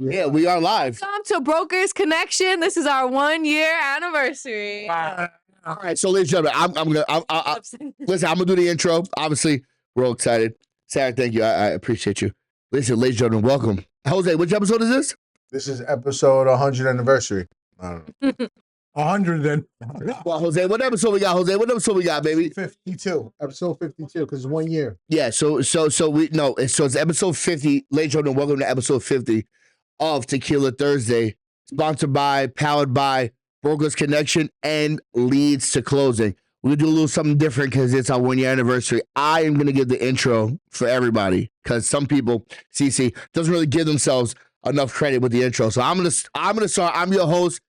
Yeah, we are live. Welcome to Brokers Connection. This is our 1 year anniversary. All right, so ladies and gentlemen, listen, I'm gonna do the intro. Obviously, we're all excited. Sarah, thank you. I appreciate you. Listen, ladies and gentlemen, welcome. Jose, which episode is this? This is episode 100 anniversary. I don't know. 100 then. Well, Jose, what episode we got? Jose, what episode we got, baby? 52. Episode 52, because it's 1 year. Yeah, so it's episode 50. Ladies and gentlemen, welcome to episode 50 of Tequila Thursday, sponsored by, powered by Brokers Connection and leads to closing. We're gonna do a little something different because it's our 1 year anniversary. I am gonna give the intro for everybody because some people, CC, doesn't really give themselves enough credit with the intro. So I'm gonna start. I'm your host,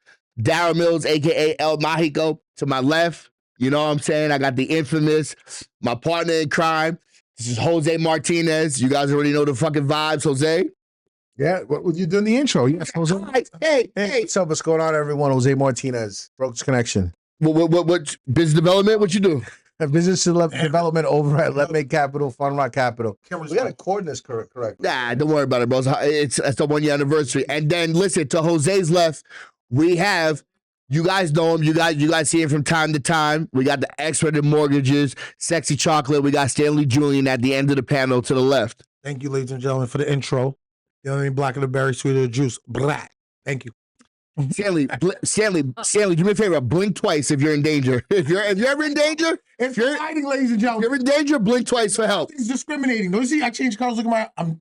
Darryl Mills, aka El Mágico. To my left, you know what I'm saying? I got the infamous, my partner in crime. This is Jose Martinez. You guys already know the fucking vibes, Jose. Yeah, what you doing the intro? Yes, Jose. Hey. What's up? What's going on, everyone? Jose Martinez, Brokers Connection. What business development? What you do? Business development over at Let Make Capital, Fun Rock Capital. We got to coordinate this correct. Nah, don't worry about it, bro. It's the 1 year anniversary. And then listen, to Jose's left, we have, you guys know him. You guys see him from time to time. We got the expert in mortgages, Sexy Chocolate. We got Stanley Julian at the end of the panel to the left. Thank you, ladies and gentlemen, for the intro. You know what I mean? Black of the berry, sweet of the juice. Black. Thank you. Stanley, do me a favor. Blink twice if you're in danger. If you're ever in danger, If you're hiding, ladies and gentlemen, you're in danger, blink twice for help. it's discriminating. Don't you see? I changed colors. Look at my. I'm.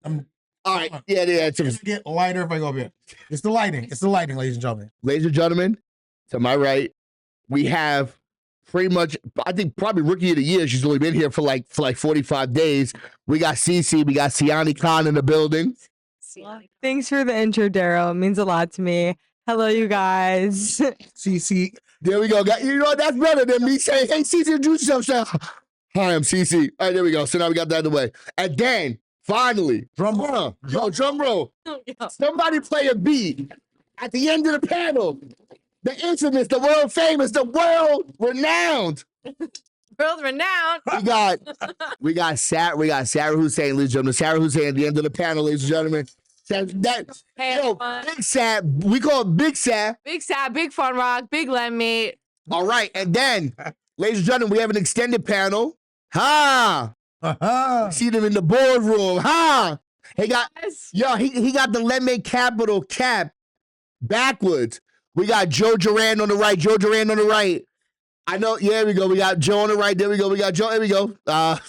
All right. Yeah. It's gonna get lighter if I go up here. It's the lighting. It's the lighting, ladies and gentlemen. Ladies and gentlemen, to my right, we have pretty much, I think probably rookie of the year. She's only been here for like 45 days. We got Cece, we got Siani Khan in the building. Thanks for the intro, Daryl. It means a lot to me. Hello, you guys. CC. There we go. You know, that's better than me saying, hey, Cece, introduce yourself. Say, hi, I'm Cece. All right, there we go. So now we got that out of the way. And then, finally, drum roll. Drum roll. Somebody play a beat at the end of the panel. The infamous, the world famous, the world renowned. World renowned. We got Sarah Hussein, ladies and gentlemen. Sarah Hussein at the end of the panel, ladies and gentlemen. Big Sad. We call it Big Sad. Big Sad, Big Fun Rock, Big Lemmy. All right, and then, ladies and gentlemen, we have an extended panel. See them in the boardroom. He got the Let Make Capital cap backwards. We got Joe Duran on the right. I know. Yeah, we go. We got Joe on the right. There we go. We got Joe. There we go. I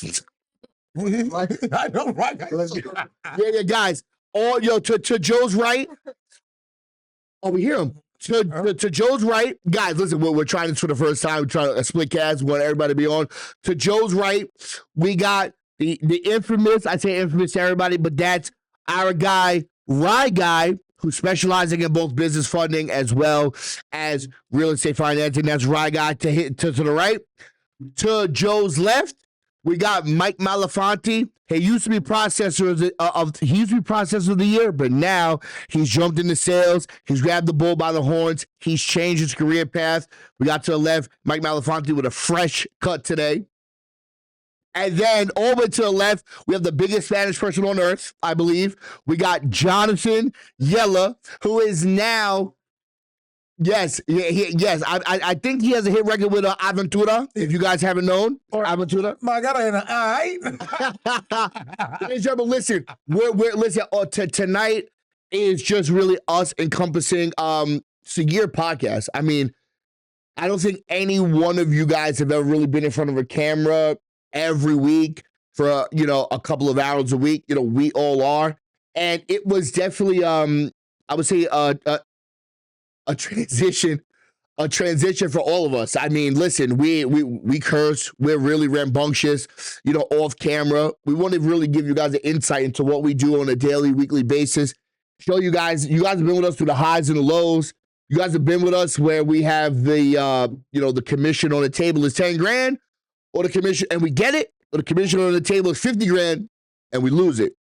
know, right? Yeah, guys. To Joe's right. Oh, we hear him. To Joe's right, guys. Listen, we're trying this for the first time. We're trying a split cast. We want everybody to be on. To Joe's right, we got the infamous. I say infamous to everybody, but that's our guy, Rye Guy, who's specializing in both business funding as well as real estate financing. That's Rye Guy to the right. To Joe's left, we got Mike Malafanti. He used to be processor of the year, but now he's jumped into sales. He's grabbed the bull by the horns. He's changed his career path. We got to the left, Mike Malafanti with a fresh cut today. And then over to the left, we have the biggest Spanish person on earth, I believe. We got Jonathan Yella, who is now, yes. I think he has a hit record with Aventura, if you guys haven't known. Or Aventura. My God, Listen, tonight is just really us encompassing it's a year podcast. I mean, I don't think any one of you guys have ever really been in front of a camera every week for a couple of hours a week. We all are, and it was definitely I would say a transition for all of us. I mean, listen, we curse, we're really rambunctious, off camera. We want to really give you guys an insight into what we do on a daily, weekly basis. Show you guys have been with us through the highs and the lows. You guys have been with us where we have the commission on the table is 10 grand. Or the commission, and we get it, or the commission on the table is 50 grand, and we lose it.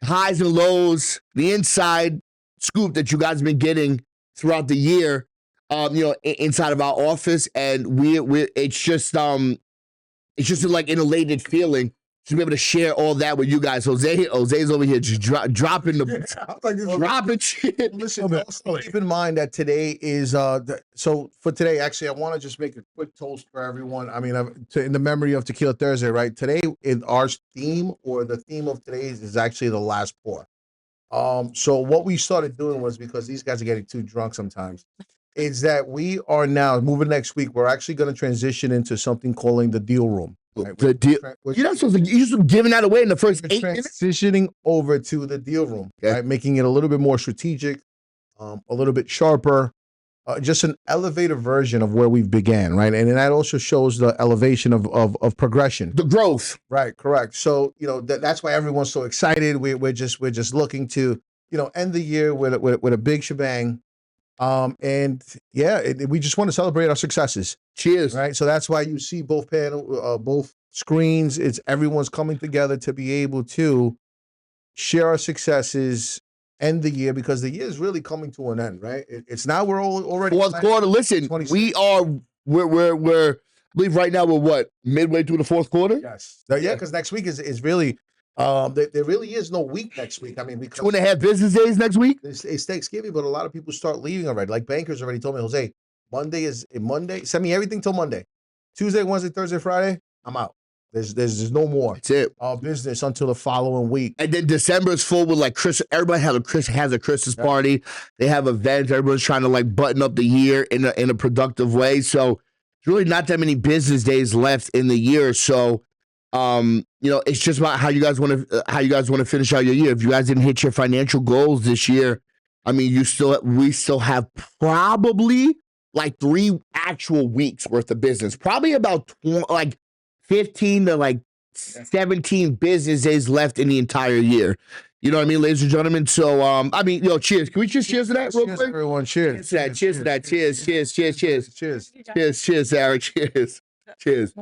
Highs and lows, the inside scoop that you guys have been getting throughout the year, inside of our office, and it's just like an elated feeling to be able to share all that with you guys. Jose's over here just dropping dropping shit. Listen, also keep in mind that today is so for today. Actually, I want to just make a quick toast for everyone. I mean, in the memory of Tequila Thursday, right? Today, in our theme or the theme of today is actually the last pour. So what we started doing was, because these guys are getting too drunk sometimes, is that we are now moving next week. We're actually going to transition into something calling the deal room. Right? The deal. You're not supposed to. You're just giving that away in the first 8 minutes. Transitioning over to the deal room, right? Making it a little bit more strategic, a little bit sharper, just an elevated version of where we've began, right? And that also shows the elevation of progression, the growth. Right, correct. So that's why everyone's so excited. We're just looking to end the year with a big shebang. And yeah, we just want to celebrate our successes. Cheers. Right. So that's why you see both both screens. It's everyone's coming together to be able to share our successes, end the year, because the year is really coming to an end, right? It's now we're all already fourth quarter. Listen, 26. we're I believe right now we're what, midway through the fourth quarter? Yes. Yeah, because next week is really there really is no week next week. I mean, because 2.5 business days next week. It's Thanksgiving, but a lot of people start leaving already. Like bankers already told me, Jose, Monday. Send me everything till Monday. Tuesday, Wednesday, Thursday, Friday, I'm out. There's no more. That's it. Business until the following week. And then December is full with like Christmas. Everybody has a Christmas party. They have events. Everyone's trying to like button up the year in a productive way. So it's really not that many business days left in the year. So it's just about how you guys want to finish out your year. If you guys didn't hit your financial goals this year, I mean, we still have probably like 3 actual weeks worth of business. Probably about 15 to like 17 business days left in the entire year. You know what I mean, ladies and gentlemen? So, I mean, cheers. Can we just cheers to that real quick? Everyone, cheers. Cheers to that. Cheers, Eric. Cheers.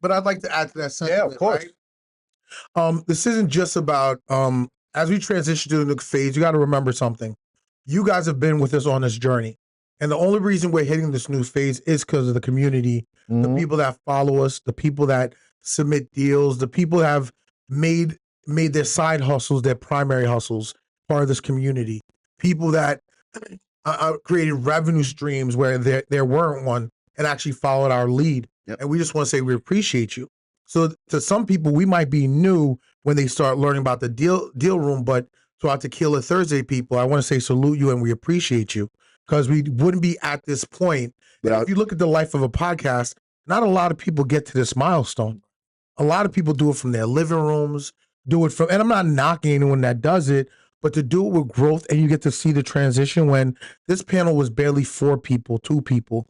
But I'd like to add to that sentiment. Yeah, of course. Right? This isn't just about as we transition to the next phase. You got to remember something. You guys have been with us on this journey, and the only reason we're hitting this new phase is because of the community, the people that follow us, the people that submit deals, the people that have made their side hustles their primary hustles, part of this community. People that created revenue streams where there weren't one and actually followed our lead. Yep. And we just want to say we appreciate you. So to some people, we might be new when they start learning about the deal room, but to our Tequila Thursday people, I want to say salute you and we appreciate you, because we wouldn't be at this point. If you look at the life of a podcast, not a lot of people get to this milestone. A lot of people do it from their living rooms, and I'm not knocking anyone that does it, but to do it with growth, and you get to see the transition when this panel was barely 4 people, 2 people.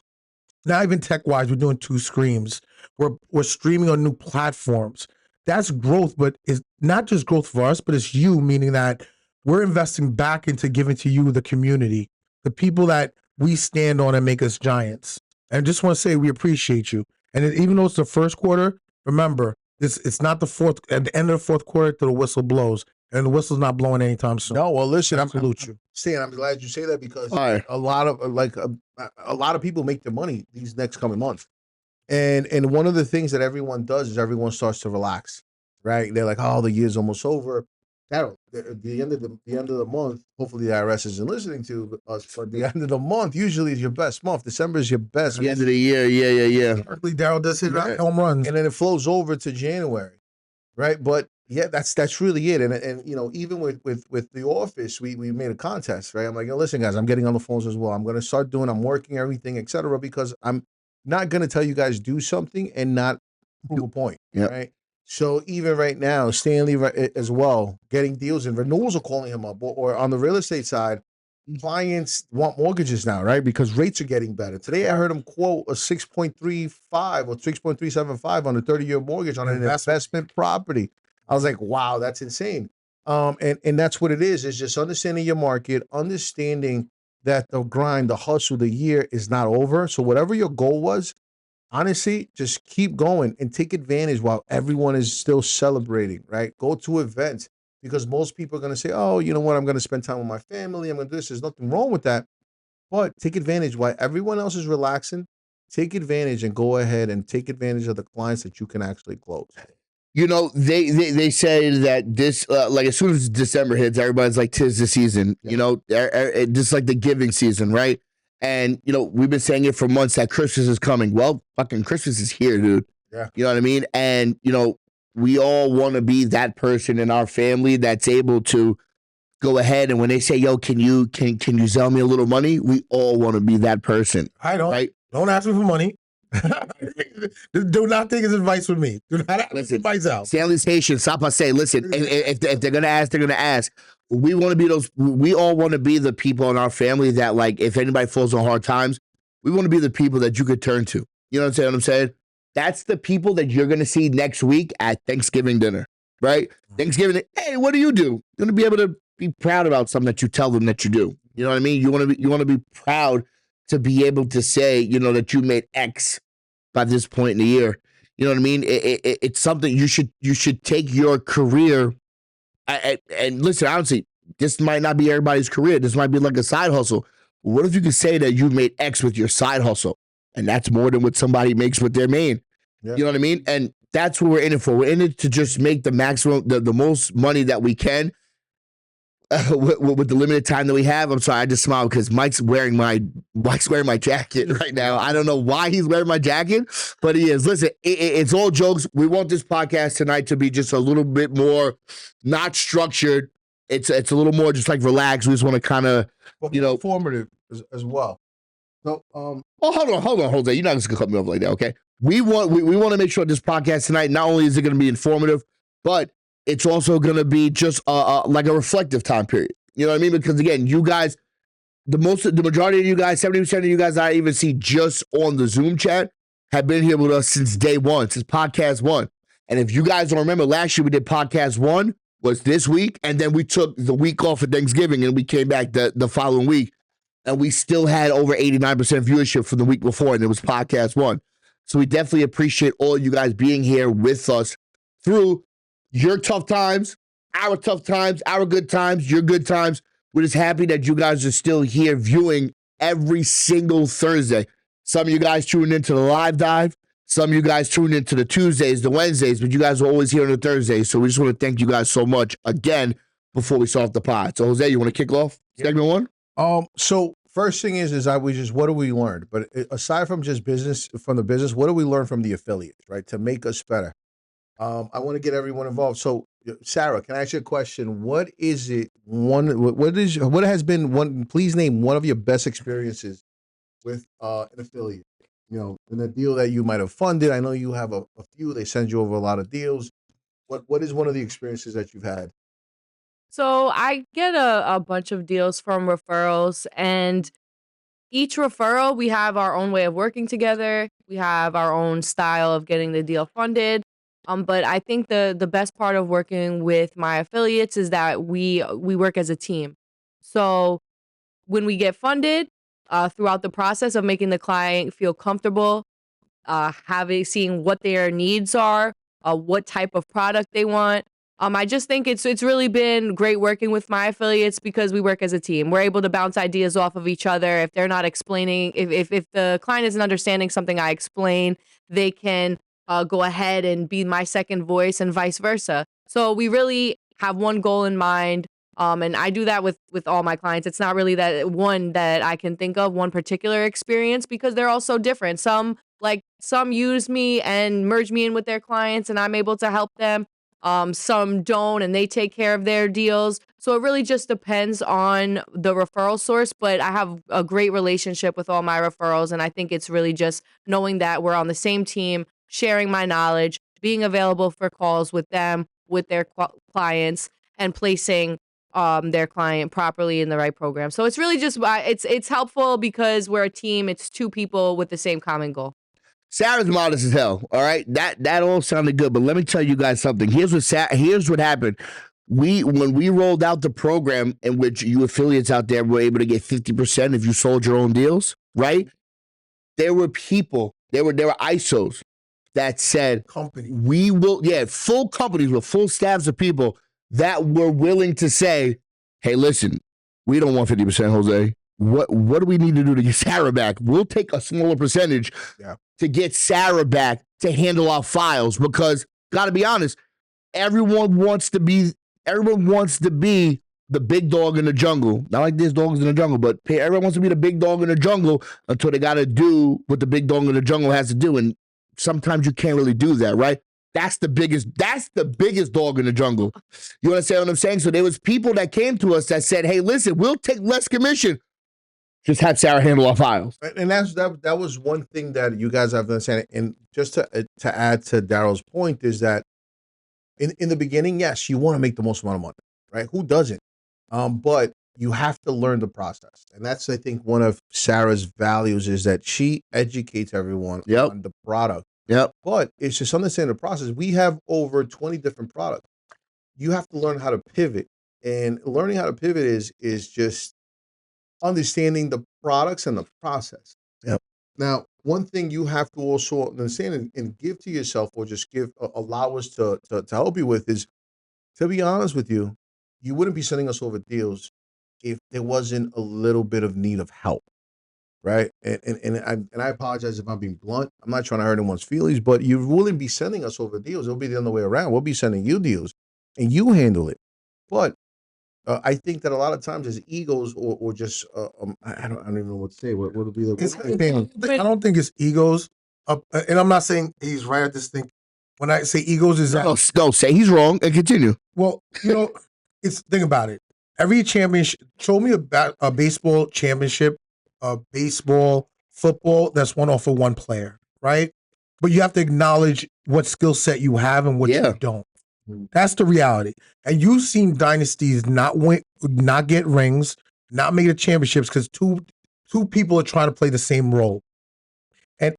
Not even tech-wise, we're doing 2 streams. We're streaming on new platforms. That's growth, but it's not just growth for us, but it's you, meaning that we're investing back into giving to you, the community, the people that we stand on and make us giants. And I just want to say we appreciate you. And even though it's the first quarter, remember, it's not the fourth. At the end of the fourth quarter, till the whistle blows, and the whistle's not blowing anytime soon. No, well, listen, I salute you. Stan, I'm glad you say that, because a lot of people make their money these next coming months, and one of the things that everyone does is everyone starts to relax, right? They're like, oh, the year's almost over. The end of the month, hopefully the IRS isn't listening to us, but the end of the month usually is your best month. December is your best month. End of the year, yeah. Daryl does hit home runs, and then it flows over to January, right? But yeah, that's really it. And even with the office, we made a contest, right? I'm like, listen, guys, I'm getting on the phones as well. I'm going to start I'm working everything, etc., because I'm not going to tell you guys do something and not prove a point, right? So even right now, Stanley as well, getting deals and renewals are calling him up, or on the real estate side, clients want mortgages now, right? Because rates are getting better. Today, I heard him quote a 6.35 or 6.375 on a 30-year mortgage on an investment property. I was like, wow, that's insane. And that's what it is just understanding your market, understanding that the grind, the hustle, the year is not over. So whatever your goal was, honestly, just keep going and take advantage while everyone is still celebrating, right? Go to events, because most people are going to say, oh, you know what? I'm going to spend time with my family. I'm going to do this. There's nothing wrong with that. But take advantage while everyone else is relaxing. Take advantage and go ahead and take advantage of the clients that you can actually close. you know, they say that this, like as soon as December hits, everybody's like, "'Tis the season," you know, just like the giving season, right? And you know, we've been saying it for months that Christmas is coming. Well, fucking Christmas is here, dude. Yeah. You know what I mean? And you know, we all want to be that person in our family that's able to go ahead and when they say, "Yo, can you sell me a little money?" We all want to be that person, I don't. right? Don't ask me for money. Do not take his advice from me. Do not ask his advice out. Stanley's Haitian, Sapa say, listen, if they're gonna ask, they're gonna ask. We want to be those. We all want to be the people in our family that, like, if anybody falls on hard times, we want to be the people that you could turn to. You know what I'm saying? That's the people that you're gonna see next week at Thanksgiving dinner, right? Thanksgiving. Hey, what do? You're gonna be able to be proud about something that you tell them that you do. You know what I mean? You want to be proud to be able to say, you know, that you made X by this point in the year. You know what I mean? It's something you should take your career and listen, honestly, this might not be everybody's career. This might be like a side hustle. What if you could say that you made X with your side hustle? And that's more than what somebody makes with their main. Yeah. You know what I mean? And that's what we're in it for. We're in it to just make the maximum, the most money that we can with the limited time that we have. I'm sorry, I just smiled because Mike's wearing my jacket right now. I don't know why he's wearing my jacket, but he is. Listen, it's all jokes. We want this podcast tonight to be just a little bit more not structured. It's a little more just like relaxed. We just want to kind of, you know, informative as well. So, hold on, Jose. You're not just gonna cut me off like that, okay? We want to make sure this podcast tonight, not only is it going to be informative, but it's also going to be just like a reflective time period. You know what I mean? Because again, you guys, the majority of you guys, 70% of you guys I even see just on the Zoom chat have been here with us since day one, since podcast one. And if you guys don't remember, last year we did podcast one was this week, and then we took the week off for Thanksgiving, and we came back the following week, and we still had over 89% viewership from the week before, and it was podcast one. So we definitely appreciate all you guys being here with us through your tough times, our tough times, our good times, your good times. We're just happy that you guys are still here viewing every single Thursday. Some of you guys tune into the live dive. Some of you guys tune into the Tuesdays, the Wednesdays, but you guys are always here on the Thursdays. So we just want to thank you guys so much again before we start the pod. So Jose, you want to kick off segment one? So first thing is what do we learn? But aside from just from the business, what do we learn from the affiliates, right? To make us better. I want to get everyone involved. So Sarah, can I ask you a question? What has been one, please name one of your best experiences with an affiliate, you know, in a deal that you might have funded. I know you have a few, they send you over a lot of deals. What is one of the experiences that you've had? So I get a bunch of deals from referrals, and each referral, we have our own way of working together. We have our own style of getting the deal funded. But I think the best part of working with my affiliates is that we work as a team. So when we get funded, throughout the process of making the client feel comfortable, seeing what their needs are, what type of product they want. I just think it's really been great working with my affiliates because we work as a team. We're able to bounce ideas off of each other. If they're not explaining, if the client isn't understanding something I explain, they can go ahead and be my second voice and vice versa. So we really have one goal in mind. And I do that with all my clients. It's not really that one that I can think of, one particular experience, because they're all so different. Some use me and merge me in with their clients and I'm able to help them. Some don't and they take care of their deals. So it really just depends on the referral source, but I have a great relationship with all my referrals. And I think it's really just knowing that we're on the same team, sharing my knowledge, being available for calls with them, with their clients, and placing their client properly in the right program. So it's really just, it's helpful because we're a team. It's two people with the same common goal. Sarah's modest as hell. All right, that all sounded good, but let me tell you guys something. Here's what happened. When we rolled out the program in which you affiliates out there were able to get 50% if you sold your own deals, right? There were people, there were ISOs that said, Company. we will, full companies with full staffs of people that were willing to say, hey, listen, we don't want 50%, Jose. What do we need to do to get Sarah back? We'll take a smaller percentage to get Sarah back to handle our files, because got to be honest. Everyone wants to be the big dog in the jungle. Not like there's dogs in the jungle, but everyone wants to be the big dog in the jungle until they got to do what the big dog in the jungle has to do. And sometimes you can't really do that, right? That's the biggest dog in the jungle. You understand what I'm saying? So there was people that came to us that said, hey, listen, we'll take less commission. Just have Sarah handle our files. And that was one thing that you guys have to understand. And just to add to Daryl's point is that in the beginning, yes, you want to make the most amount of money, right? Who doesn't? But you have to learn the process. And that's, I think, one of Sarah's values is that she educates everyone on the product. Yep. But it's just understanding the process. We have over 20 different products. You have to learn how to pivot. And learning how to pivot is just understanding the products and the process. Yep. Now, one thing you have to also understand and give to yourself, or just allow us to help you with, is, to be honest with you, you wouldn't be sending us over deals if there wasn't a little bit of need of help, right? And I apologize if I'm being blunt. I'm not trying to hurt anyone's feelings, but you wouldn't be sending us over deals. It'll be the other way around. We'll be sending you deals, and you handle it. But I think that a lot of times there's egos or just I don't even know what to say. What would be the I don't think it's egos, and I'm not saying he's right. I just think when I say egos is that no, say he's wrong and continue. Well, it's think about it. Every championship, show me a baseball championship, a baseball, football that's won off of one player, right? But you have to acknowledge what skill set you have and what you don't. That's the reality. And you've seen dynasties not win, not get rings, not make the championships because two people are trying to play the same role. And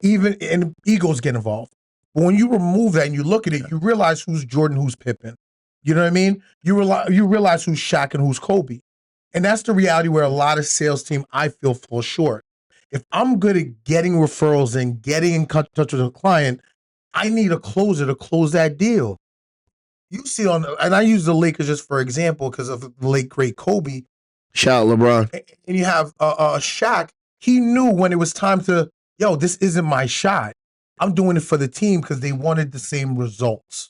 egos get involved. But when you remove that and you look at it, you realize who's Jordan, who's Pippen. You know what I mean? You realize who's Shaq and who's Kobe. And that's the reality where a lot of sales team, I feel, fall short. If I'm good at getting referrals and getting in touch with a client, I need a closer to close that deal. You see and I use the Lakers just for example because of the late great Kobe. Shout out LeBron. And you have Shaq. He knew when it was time to, this isn't my shot. I'm doing it for the team because they wanted the same results.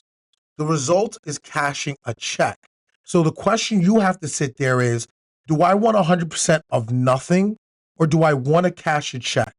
The result is cashing a check. So the question you have to sit there is, do I want 100% of nothing or do I want to cash a check?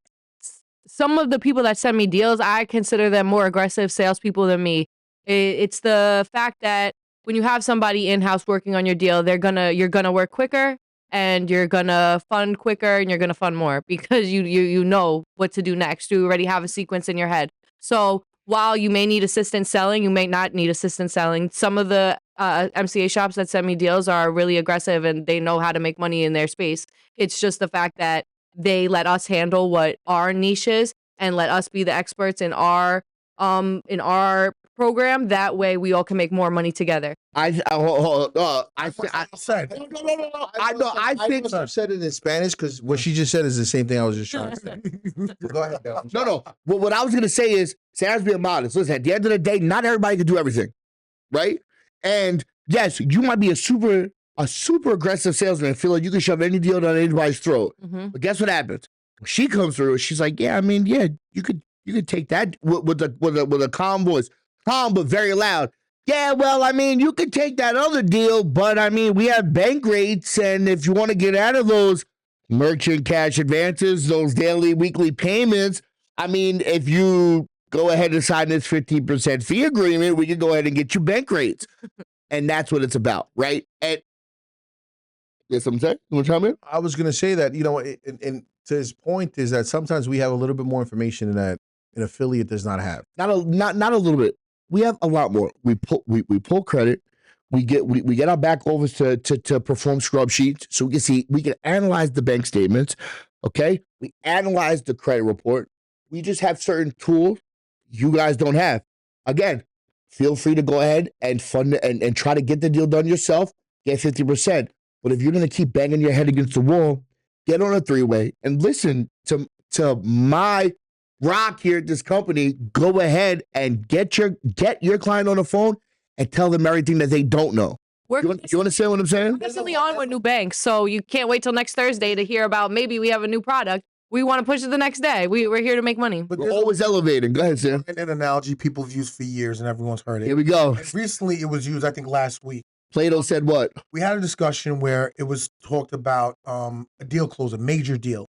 Some of the people that send me deals, I consider them more aggressive salespeople than me. It's the fact that when you have somebody in-house working on your deal, you're gonna work quicker and you're gonna fund quicker and you're gonna fund more because you know what to do next. You already have a sequence in your head. So while you may need assistance selling, you may not need assistance selling. Some of the MCA shops that send me deals are really aggressive and they know how to make money in their space. It's just the fact that they let us handle what our niche is and let us be the experts in our program. That way we all can make more money together. I think I've said it in Spanish because what she just said is the same thing I was just trying to say. Go ahead, Dale. No. What I was going to say is, Sarah's being modest. Listen, at the end of the day, not everybody can do everything, right? And yes, you might be a super aggressive salesman and feel like you can shove any deal down anybody's throat. Mm-hmm. But guess what happens? When she comes through, she's like, you could take that with a calm voice. Calm, but very loud. Yeah, well, you could take that other deal, but we have bank rates, and if you want to get out of those merchant cash advances, those daily, weekly payments, if you go ahead and sign this 15% fee agreement, we can go ahead and get you bank rates. And that's what it's about, right? And yes, I'm saying, you want to chime in? I was going to say that, and to his point is that sometimes we have a little bit more information that an affiliate does not have. Not a little bit. We have a lot more. We pull credit. We get our back office to perform scrub sheets so we can analyze the bank statements. Okay, we analyze the credit report. We just have certain tools you guys don't have. Again, feel free to go ahead and fund and try to get the deal done yourself. Get 50%. But if you're gonna keep banging your head against the wall, get on a three-way and listen to my rock here at this company. Go ahead and get your client on the phone and tell them everything that they don't know. You understand what I'm saying? We're constantly on with new banks, so you can't wait till next Thursday to hear about maybe we have a new product. we want to push it the next day. We're here to make money. But We're there's always elevating. Go ahead, Sam. an analogy people have used for years and everyone's heard it. Here we go. And recently it was used, I think, last week. Plato said what? We had a discussion where it was talked about a deal close, a major deal.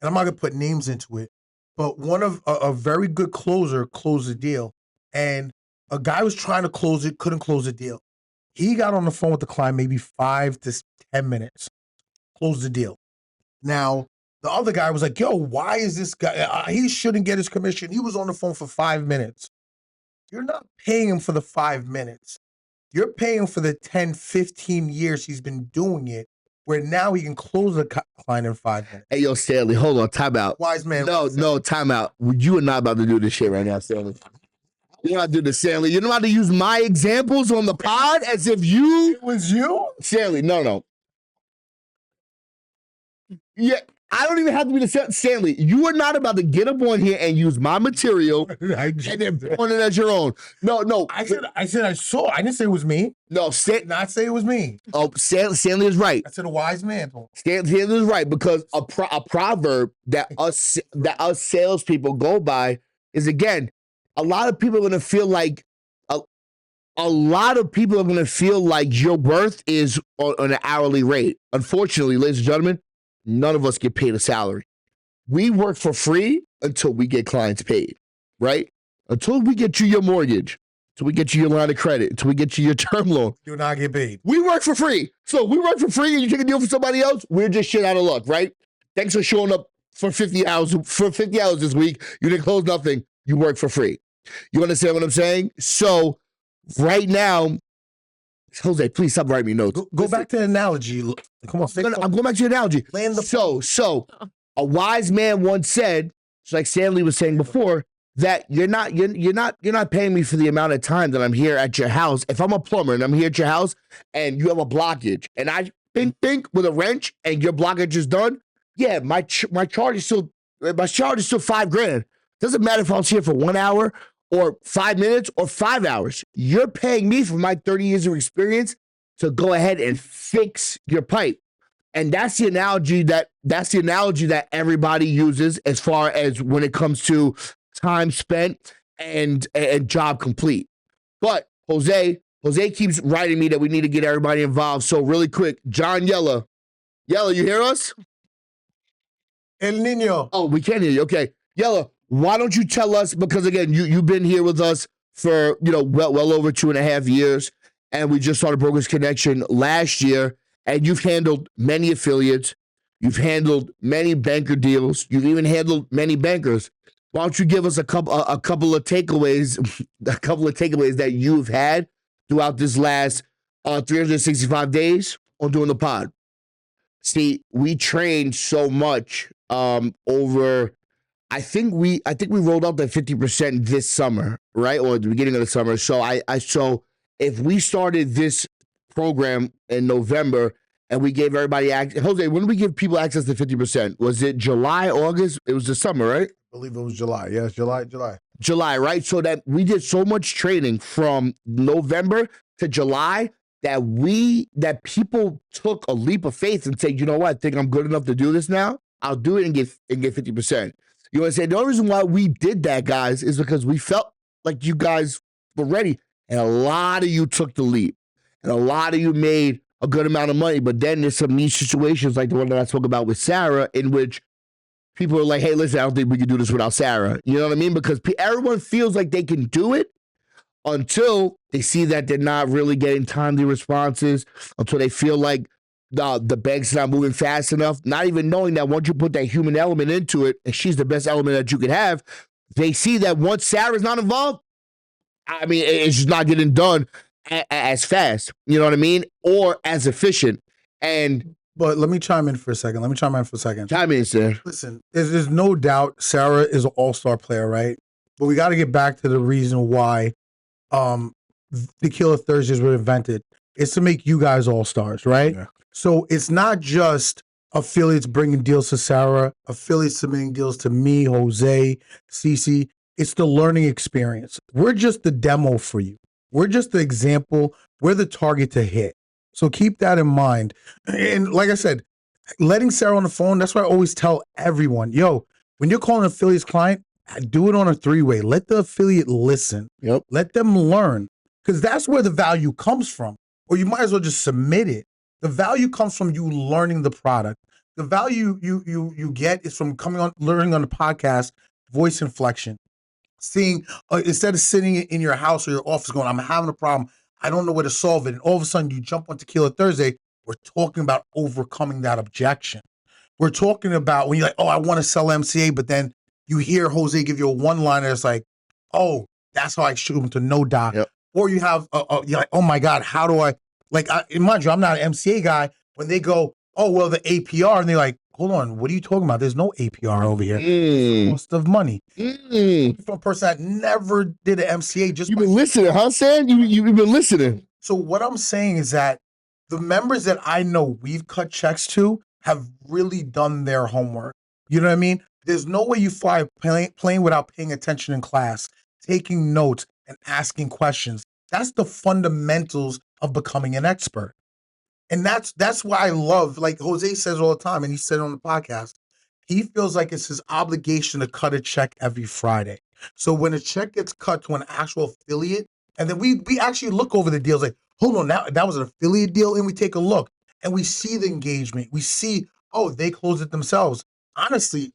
And I'm not going to put names into it, but one of a very good closer closed the deal. And a guy was trying to close it, couldn't close the deal. He got on the phone with the client maybe 5 to 10 minutes, closed the deal. Now, the other guy was like, yo, why is this guy? He shouldn't get his commission. He was on the phone for 5 minutes. You're not paying him for the 5 minutes. You're paying him for the 10, 15 years he's been doing it, where now he can close the client in 5 minutes. Hey, yo, Stanley, hold on. Time out. Wise man. No, time out. You are not about to do this shit right now, Stanley. You're not doing this, Stanley. You're not about to use my examples on the pod as if you... It was you? Stanley, no. Yeah, I don't even have to be the Stanley. You are not about to get up on here and use my material and then point it as your own. No. I said I saw. I didn't say it was me. No, Did not say it was me. Oh, Stanley is right. I said a wise man. Stanley is right because a proverb that us salespeople go by is, again, a lot of people are gonna feel like a lot of people are gonna feel like your worth is on an hourly rate. Unfortunately, ladies and gentlemen, none of us get paid a salary. We work for free until we get clients paid, right? Until we get you your mortgage, until we get you your line of credit, until we get you your term loan. Do not get paid. We work for free. So we work for free and you take a deal for somebody else, we're just shit out of luck, right? Thanks for showing up for 50 hours this week. You didn't close nothing. You work for free. You understand what I'm saying? So right now, Jose, please stop writing me notes. Go back to the analogy. Come on. I'm going back to the analogy. Land the So a wise man once said, just like Stanley was saying before, that you're not paying me for the amount of time that I'm here at your house. If I'm a plumber and I'm here at your house and you have a blockage and I think with a wrench and your blockage is done, yeah, my charge is still $5,000. Doesn't matter if I was here for 1 hour or 5 minutes or 5 hours. You're paying me for my 30 years of experience to go ahead and fix your pipe. And that's the analogy that everybody uses as far as when it comes to time spent and job complete. But Jose keeps writing me that we need to get everybody involved. So really quick, John Yella, you hear us? El Nino. Oh, we can hear you. Okay, Yella, why don't you tell us, because again, you've been here with us for well over 2.5 years, and we just started Brokers Connection last year, and you've handled many affiliates, you've handled many banker deals, you've even handled many bankers. Why don't you give us a couple of takeaways, that you've had throughout this last 365 days on doing the pod? See, we trained so much over. I think we rolled out that 50% this summer, right, or at the beginning of the summer. So so if we started this program in November and we gave everybody access, Jose, when did we give people access to 50%? Was it July, August? It was the summer, right? I believe it was July. Yes, July, right? So that we did so much training from November to July that people took a leap of faith and said, you know what, I think I'm good enough to do this now. I'll do it and get 50%. You know what I'm saying? The only reason why we did that, guys, is because we felt like you guys were ready. And a lot of you took the leap. And a lot of you made a good amount of money. But then there's some niche situations like the one that I spoke about with Sarah, in which people are like, hey, listen, I don't think we can do this without Sarah. You know what I mean? Because everyone feels like they can do it until they see that they're not really getting timely responses, until they feel like the bank's not moving fast enough, not even knowing that once you put that human element into it, and she's the best element that you could have, they see that once Sarah's not involved, I mean, it's just not getting done as fast, you know what I mean? Or as efficient. But let me chime in for a second. Chime in, sir. Listen, there's no doubt Sarah is an all-star player, right? But we got to get back to the reason why Tequila Thursdays were invented. It's to make you guys all-stars, right? Yeah. So it's not just affiliates bringing deals to Sarah, affiliates submitting deals to me, Jose, Cece. It's the learning experience. We're just the demo for you. We're just the example. We're the target to hit. So keep that in mind. And like I said, letting Sarah on the phone, that's why I always tell everyone, yo, when you're calling an affiliate's client, do it on a 3-way. Let the affiliate listen. Yep. Let them learn, because that's where the value comes from. Or you might as well just submit it. The value comes from you learning the product. The value you get is from coming on, learning on the podcast, voice inflection. Seeing, instead of sitting in your house or your office going, I'm having a problem, I don't know where to solve it. And all of a sudden you jump on Tequila Thursday, we're talking about overcoming that objection. We're talking about when you're like, oh, I want to sell MCA, but then you hear Jose give you a one-liner. It's like, oh, that's how I shoot him to no doc. Yep. Or you have, you're like, oh my God, how do I, mind you, I'm not an MCA guy. When they go, oh, well, the APR, and they're like, hold on, what are you talking about? There's no APR over here. Cost of money. From a person that never did an MCA. Just You've been listening, huh, Sam? You've been listening. So what I'm saying is that the members that I know we've cut checks to have really done their homework. You know what I mean? There's no way you fly a plane without paying attention in class, taking notes, and asking questions. That's the fundamentals of becoming an expert. And that's why I love, like Jose says all the time, and he said on the podcast, he feels like it's his obligation to cut a check every Friday. So when a check gets cut to an actual affiliate, and then we actually look over the deals, like, hold on, that was an affiliate deal, and we take a look, and we see the engagement. We see, oh, they closed it themselves. Honestly,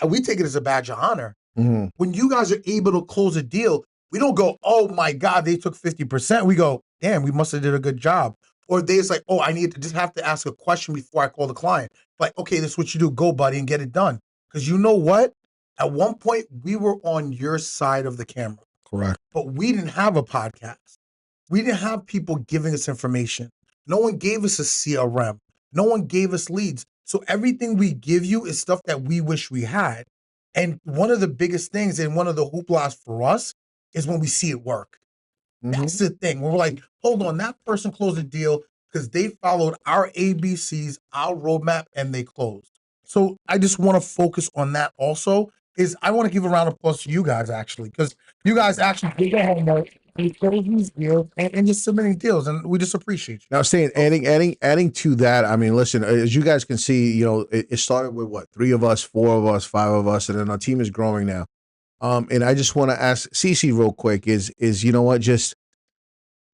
we take it as a badge of honor. Mhm. When you guys are able to close a deal, we don't go, oh my God, they took 50%. We go, damn, we must have did a good job. Or they just like, oh, I need to just have to ask a question before I call the client. Like, okay, this is what you do. Go, buddy, and get it done. Because you know what? At one point, we were on your side of the camera. Correct. But we didn't have a podcast. We didn't have people giving us information. No one gave us a CRM. No one gave us leads. So everything we give you is stuff that we wish we had. And one of the biggest things and one of the hooplas for us is when we see it work. That's the thing. We're like, hold on, that person closed a deal because they followed our ABCs, our roadmap, and they closed. So I just want to focus on that also. I want to give a round of applause to you guys, actually, because you guys actually did your homework, and you closed these deals, and just submitting deals, and we just appreciate you. Now, saying adding to that, I mean, listen, as you guys can see, you know, it started with what, 3 of us, 4 of us, 5 of us, and then our team is growing now. And I just want to ask Cece real quick is you know what, just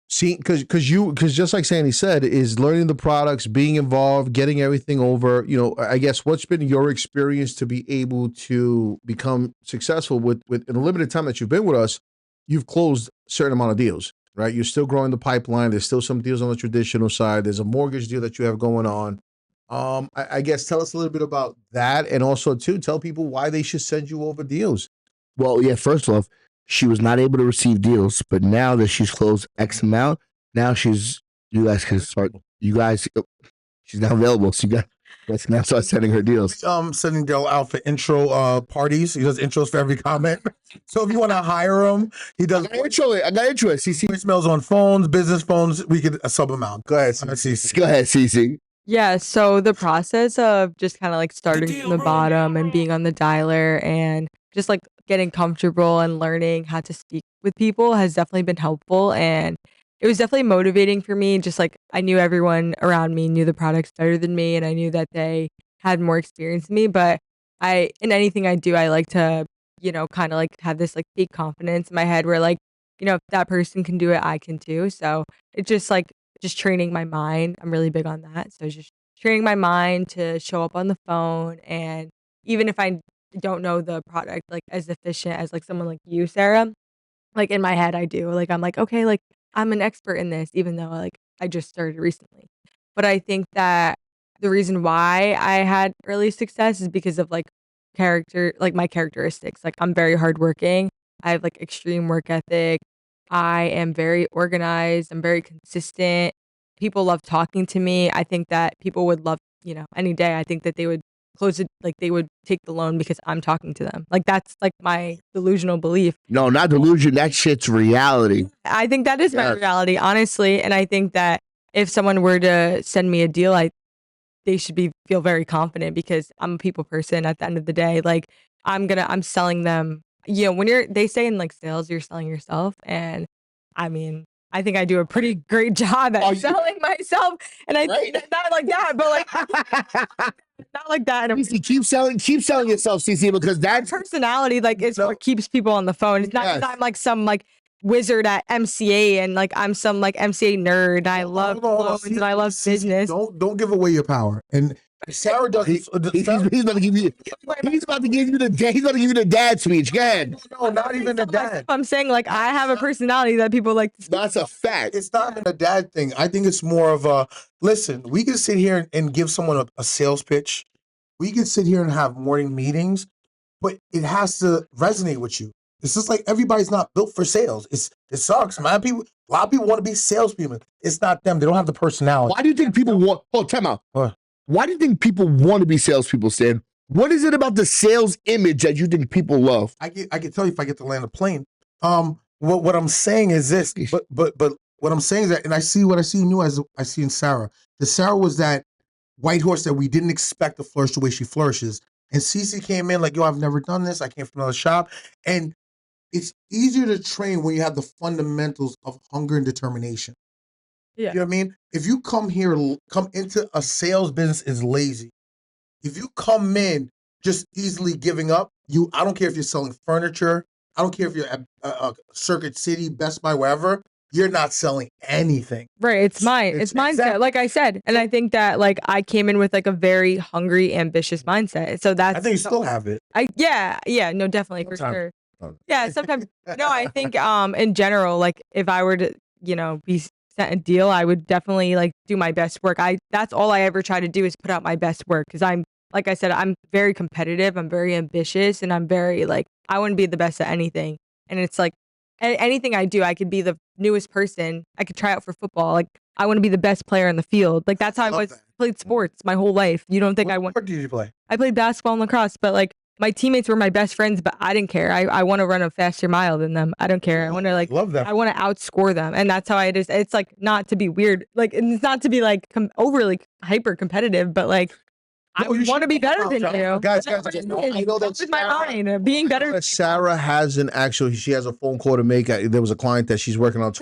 see, because just like Sandy said, is learning the products, being involved, getting everything over. You know, I guess what's been your experience to be able to become successful with in the limited time that you've been with us? You've closed a certain amount of deals, right? You're still growing the pipeline. There's still some deals on the traditional side. There's a mortgage deal that you have going on. I guess tell us a little bit about that, and also too tell people why they should send you over deals. Well, yeah, first off, she was not able to receive deals, but now that she's closed X amount, now you guys can start, she's now available. So you guys can now start sending her deals. Sending Dale out for intro parties. He does intros for every comment. So if you want to hire him, he does. I got intro it. CC. Voicemails on phones, business phones. We could sub him out. Go ahead, CC. Go ahead, CC. Yeah, so the process of just kind of like starting from the bottom and being on the dialer and just like getting comfortable and learning how to speak with people has definitely been helpful. And it was definitely motivating for me. Just like I knew everyone around me knew the products better than me, and I knew that they had more experience than me. But in anything I do, I like to, kind of like have this like fake confidence in my head where like, if that person can do it, I can too. So it's just training my mind. I'm really big on that. So just training my mind to show up on the phone. And even if I don't know the product like as efficient as like someone like you, Sarah, like in my head I do. Like I'm like, okay, like I'm an expert in this, even though like I just started recently. But I think that the reason why I had early success is because of like my characteristics. Like I'm very hardworking. I have like extreme work ethic. I am very organized. I'm very consistent. People love talking to me. I think that people would love, any day. I think that they would close it, like they would take the loan because I'm talking to them. Like that's like my delusional belief. No, not delusion. That shit's reality. I think that is my reality, honestly. And I think that if someone were to send me a deal, they should feel very confident because I'm a people person at the end of the day. Like I'm selling them. When they say in like sales, you're selling yourself. And I mean, I think I do a pretty great job at selling myself. And I think not like that, but like not like that. And CC, keep selling yourself, CC, because that's personality, like, is what keeps people on the phone. It's not because I'm like some like wizard at MCA and like I'm some like MCA nerd. I love loans and I love business. Don't give away your power. And Sarah does. He's about to give you. He's about to give you the dad speech. Go ahead. No, not even the dad. I'm saying like I have a personality that people like to speak. That's a fact. It's not even a dad thing. I think it's more of a listen. We can sit here and give someone a sales pitch. We can sit here and have morning meetings, but it has to resonate with you. It's just like everybody's not built for sales. It sucks, man. A lot of people want to be salespeople. It's not them. They don't have the personality. Why do you think people want? Oh, time out. Why do you think people want to be salespeople, Stan? What is it about the sales image that you think people love? I can tell you if I get to land a plane. What I'm saying is this, but what I'm saying is that, and I see what I see in you as I see in Sarah. The Sarah was that white horse that we didn't expect to flourish the way she flourishes. And Cece came in like, yo, I've never done this. I came from another shop. And it's easier to train when you have the fundamentals of hunger and determination. Yeah. You know what I mean? If you come into a sales business is lazy. If you come in just easily giving up, I don't care if you're selling furniture. I don't care if you're at Circuit City, Best Buy, wherever. You're not selling anything. Right. It's mindset, like I said. And I think that like I came in with like a very hungry, ambitious mindset. So that's, I think you still have it. Yeah, no, definitely for sure. Yeah, sometimes. No, I think in general, like if I were to, be sent a deal, I would definitely like do my best work. That's all I ever try to do is put out my best work because like I said, I'm very competitive, I'm very ambitious, and I'm very like I want to be the best at anything. And it's like anything I do, I could be the newest person. I could try out for football. Like I want to be the best player in the field. Like that's how I played sports my whole life. You don't think What sport did you play? I played basketball and lacrosse, but like my teammates were my best friends, but I didn't care. I want to run a faster mile than them. I don't care. I want to like love that. I want to outscore them, and that's how I just. It's like not to be weird, like it's not to be like overly hyper competitive, but like I want to be better than you. Guys, I know that's my mind. Being better. Sarah has she has a phone call to make. There was a client that she's working on.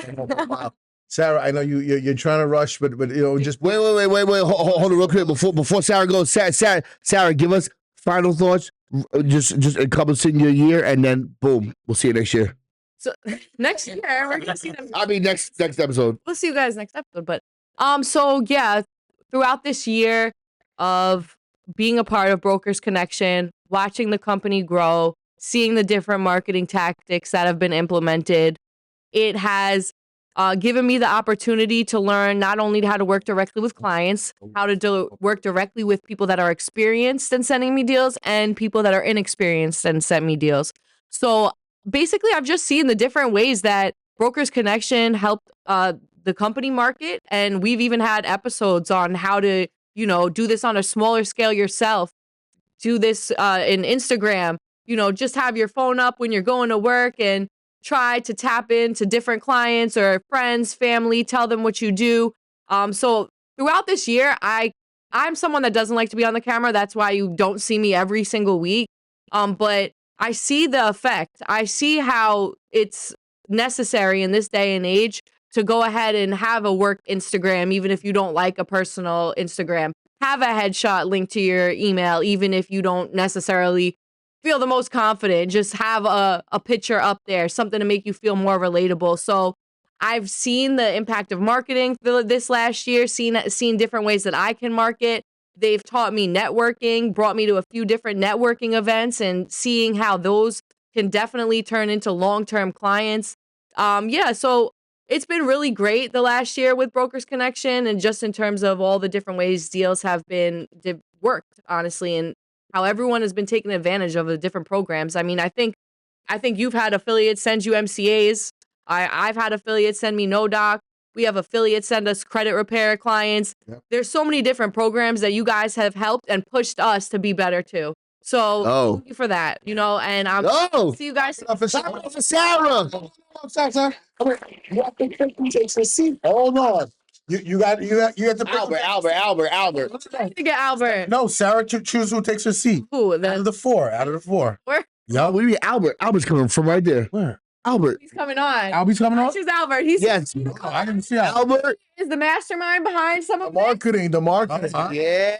Sarah, I know you're trying to rush, but just wait. Hold on real quick before Sarah goes. Sarah, give us final thoughts. Just encompassing your year, and then boom, we'll see you next year. So next year we're gonna see them. I mean next episode. We'll see you guys next episode. But so yeah, throughout this year of being a part of Brokers Connection, watching the company grow, seeing the different marketing tactics that have been implemented, it has given me the opportunity to learn not only how to work directly with clients, how to work directly with people that are experienced in sending me deals and people that are inexperienced and send me deals. So basically, I've just seen the different ways that Brokers Connection helped the company market. And we've even had episodes on how to, do this on a smaller scale yourself. Do this in Instagram, just have your phone up when you're going to work and try to tap into different clients or friends, family, tell them what you do. So throughout this year, I'm someone that doesn't like to be on the camera. That's why you don't see me every single week. But I see the effect. I see how it's necessary in this day and age to go ahead and have a work Instagram, even if you don't like a personal Instagram. Have a headshot linked to your email, even if you don't necessarily feel the most confident. Just have a picture up there, something to make you feel more relatable. So I've seen the impact of marketing this last year, seen different ways that I can market. They've taught me networking, brought me to a few different networking events, and seeing how those can definitely turn into long-term clients. So it's been really great the last year with Brokers Connection, and just in terms of all the different ways deals have been worked, honestly, and how everyone has been taking advantage of the different programs. I mean, I think you've had affiliates send you MCAs. I've had affiliates send me NoDoc. We have affiliates send us credit repair clients. Yep. There's so many different programs that you guys have helped and pushed us to be better too. So thank you for that, and I'll see you guys. For Sarah. Hold on. You got to pick Albert. Let's get Albert. No, Sarah, choose who takes her seat. Who? Out of the four. Where? Yeah, we Albert. Albert's coming from right there. Where? Albert. He's coming on. Albie's coming on? This is Albert. He's Yes. Oh, I didn't see Albert. Albert. is the mastermind behind some of The marketing. Uh-huh. Yeah.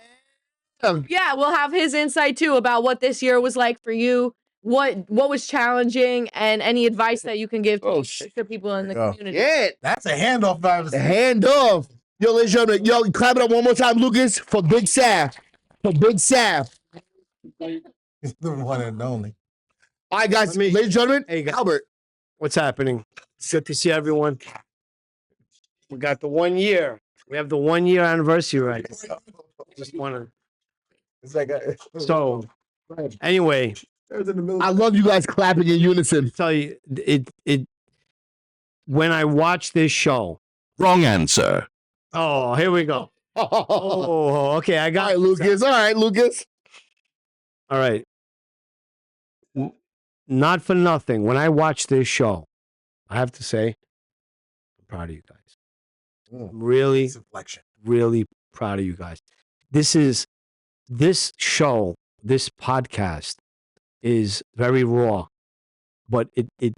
Yeah, we'll have his insight too about what this year was like for you, what was challenging, and any advice that you can give to people in the community. Yeah. That's a handoff. The handoff. Yo, ladies and gentlemen, yo, clap it up one more time, Lucas, for Big Sav. For Big Sav. He's the one and only. All right, guys, ladies and gentlemen, Hey, guys. Albert. What's happening? It's good to see everyone. We got the 1 year. We have the 1 year anniversary right now. Just want to. It's like So, anyway, I love you guys clapping in unison. tell you it. When I watch this show. Wrong answer. Oh, here we go. Oh, okay. I All got right, Lucas. All right, Lucas. All right. Not for nothing. When I watch this show, I have to say, I'm proud of you guys. I'm really, really proud of you guys. This show, this podcast is very raw, but it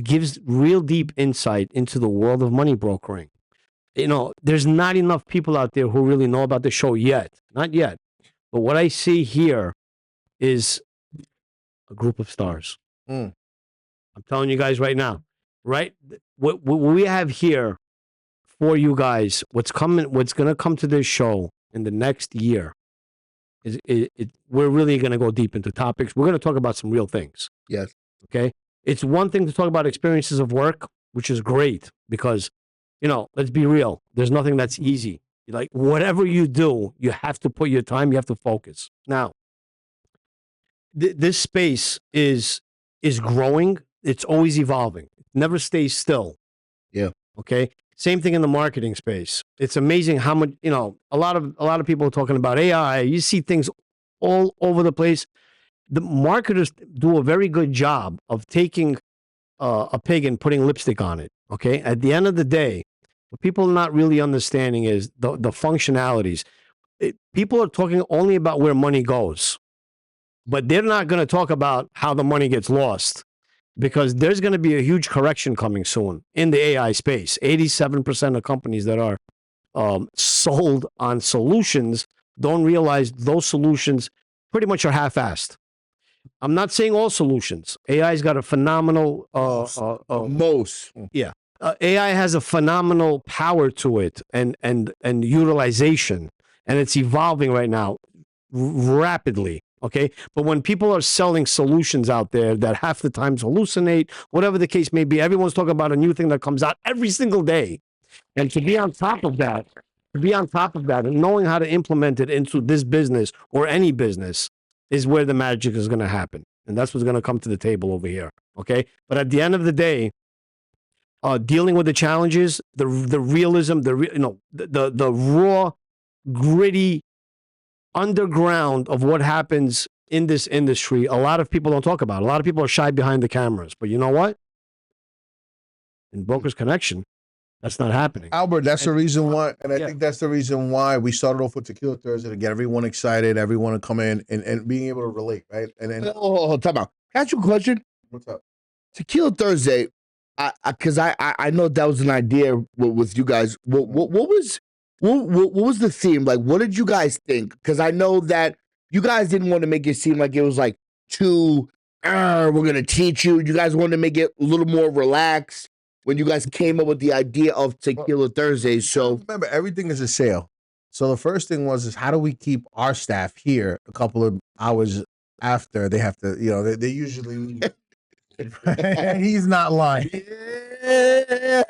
gives real deep insight into the world of money brokering. You know, there's not enough people out there who really know about the show yet. Not yet. But what I see here is a group of stars. I'm telling you guys right now, right? What we have here for you guys, what's going to come to this show in the next year is we're really going to go deep into topics. We're going to talk about some real things. Yes. Okay. It's one thing to talk about experiences of work, which is great because, you know, let's be real. There's nothing that's easy. Like whatever you do, you have to put your time, you have to focus. Now, this space is growing. It's always evolving. It never stays still. Yeah. Okay. Same thing in the marketing space. It's amazing how much, you know, a lot of people are talking about AI. You see things all over the place. The marketers do a very good job of taking a pig and putting lipstick on it. Okay. At the end of the day, what people are not really understanding is the functionalities. People are talking only about where money goes, but they're not going to talk about how the money gets lost because there's going to be a huge correction coming soon in the AI space. 87% of companies that are sold on solutions don't realize those solutions pretty much are half-assed. I'm not saying all solutions. AI's got a phenomenal Most. yeah. AI has a phenomenal power to it and utilization, and it's evolving right now rapidly. Okay. But when people are selling solutions out there that half the times hallucinate, whatever the case may be, everyone's talking about a new thing that comes out every single day. And to be on top of that, and knowing how to implement it into this business or any business is where the magic is going to happen. And that's what's going to come to the table over here. Okay. But at the end of the day, dealing with the challenges, the realism, the raw, gritty underground of what happens in this industry, a lot of people don't talk about. A lot of people are shy behind the cameras. But you know what? In Brokers Connection, that's not happening. Albert, that's the reason why, and I Yeah. think that's the reason why we started off with Tequila Thursday to get everyone excited, everyone to come in and being able to relate, right? And then Time out. Can I ask you a question? what's up? Tequila Thursday, because I know that was an idea with you guys. What was the theme? Like, what did you guys think? Because I know that you guys didn't want to make it seem like it was like too, we're going to teach you. You guys wanted to make it a little more relaxed when you guys came up with the idea of Tequila Thursday. So Remember, everything is a sale. So the first thing is how do we keep our staff here a couple of hours after they have to, they usually. He's not lying. yeah.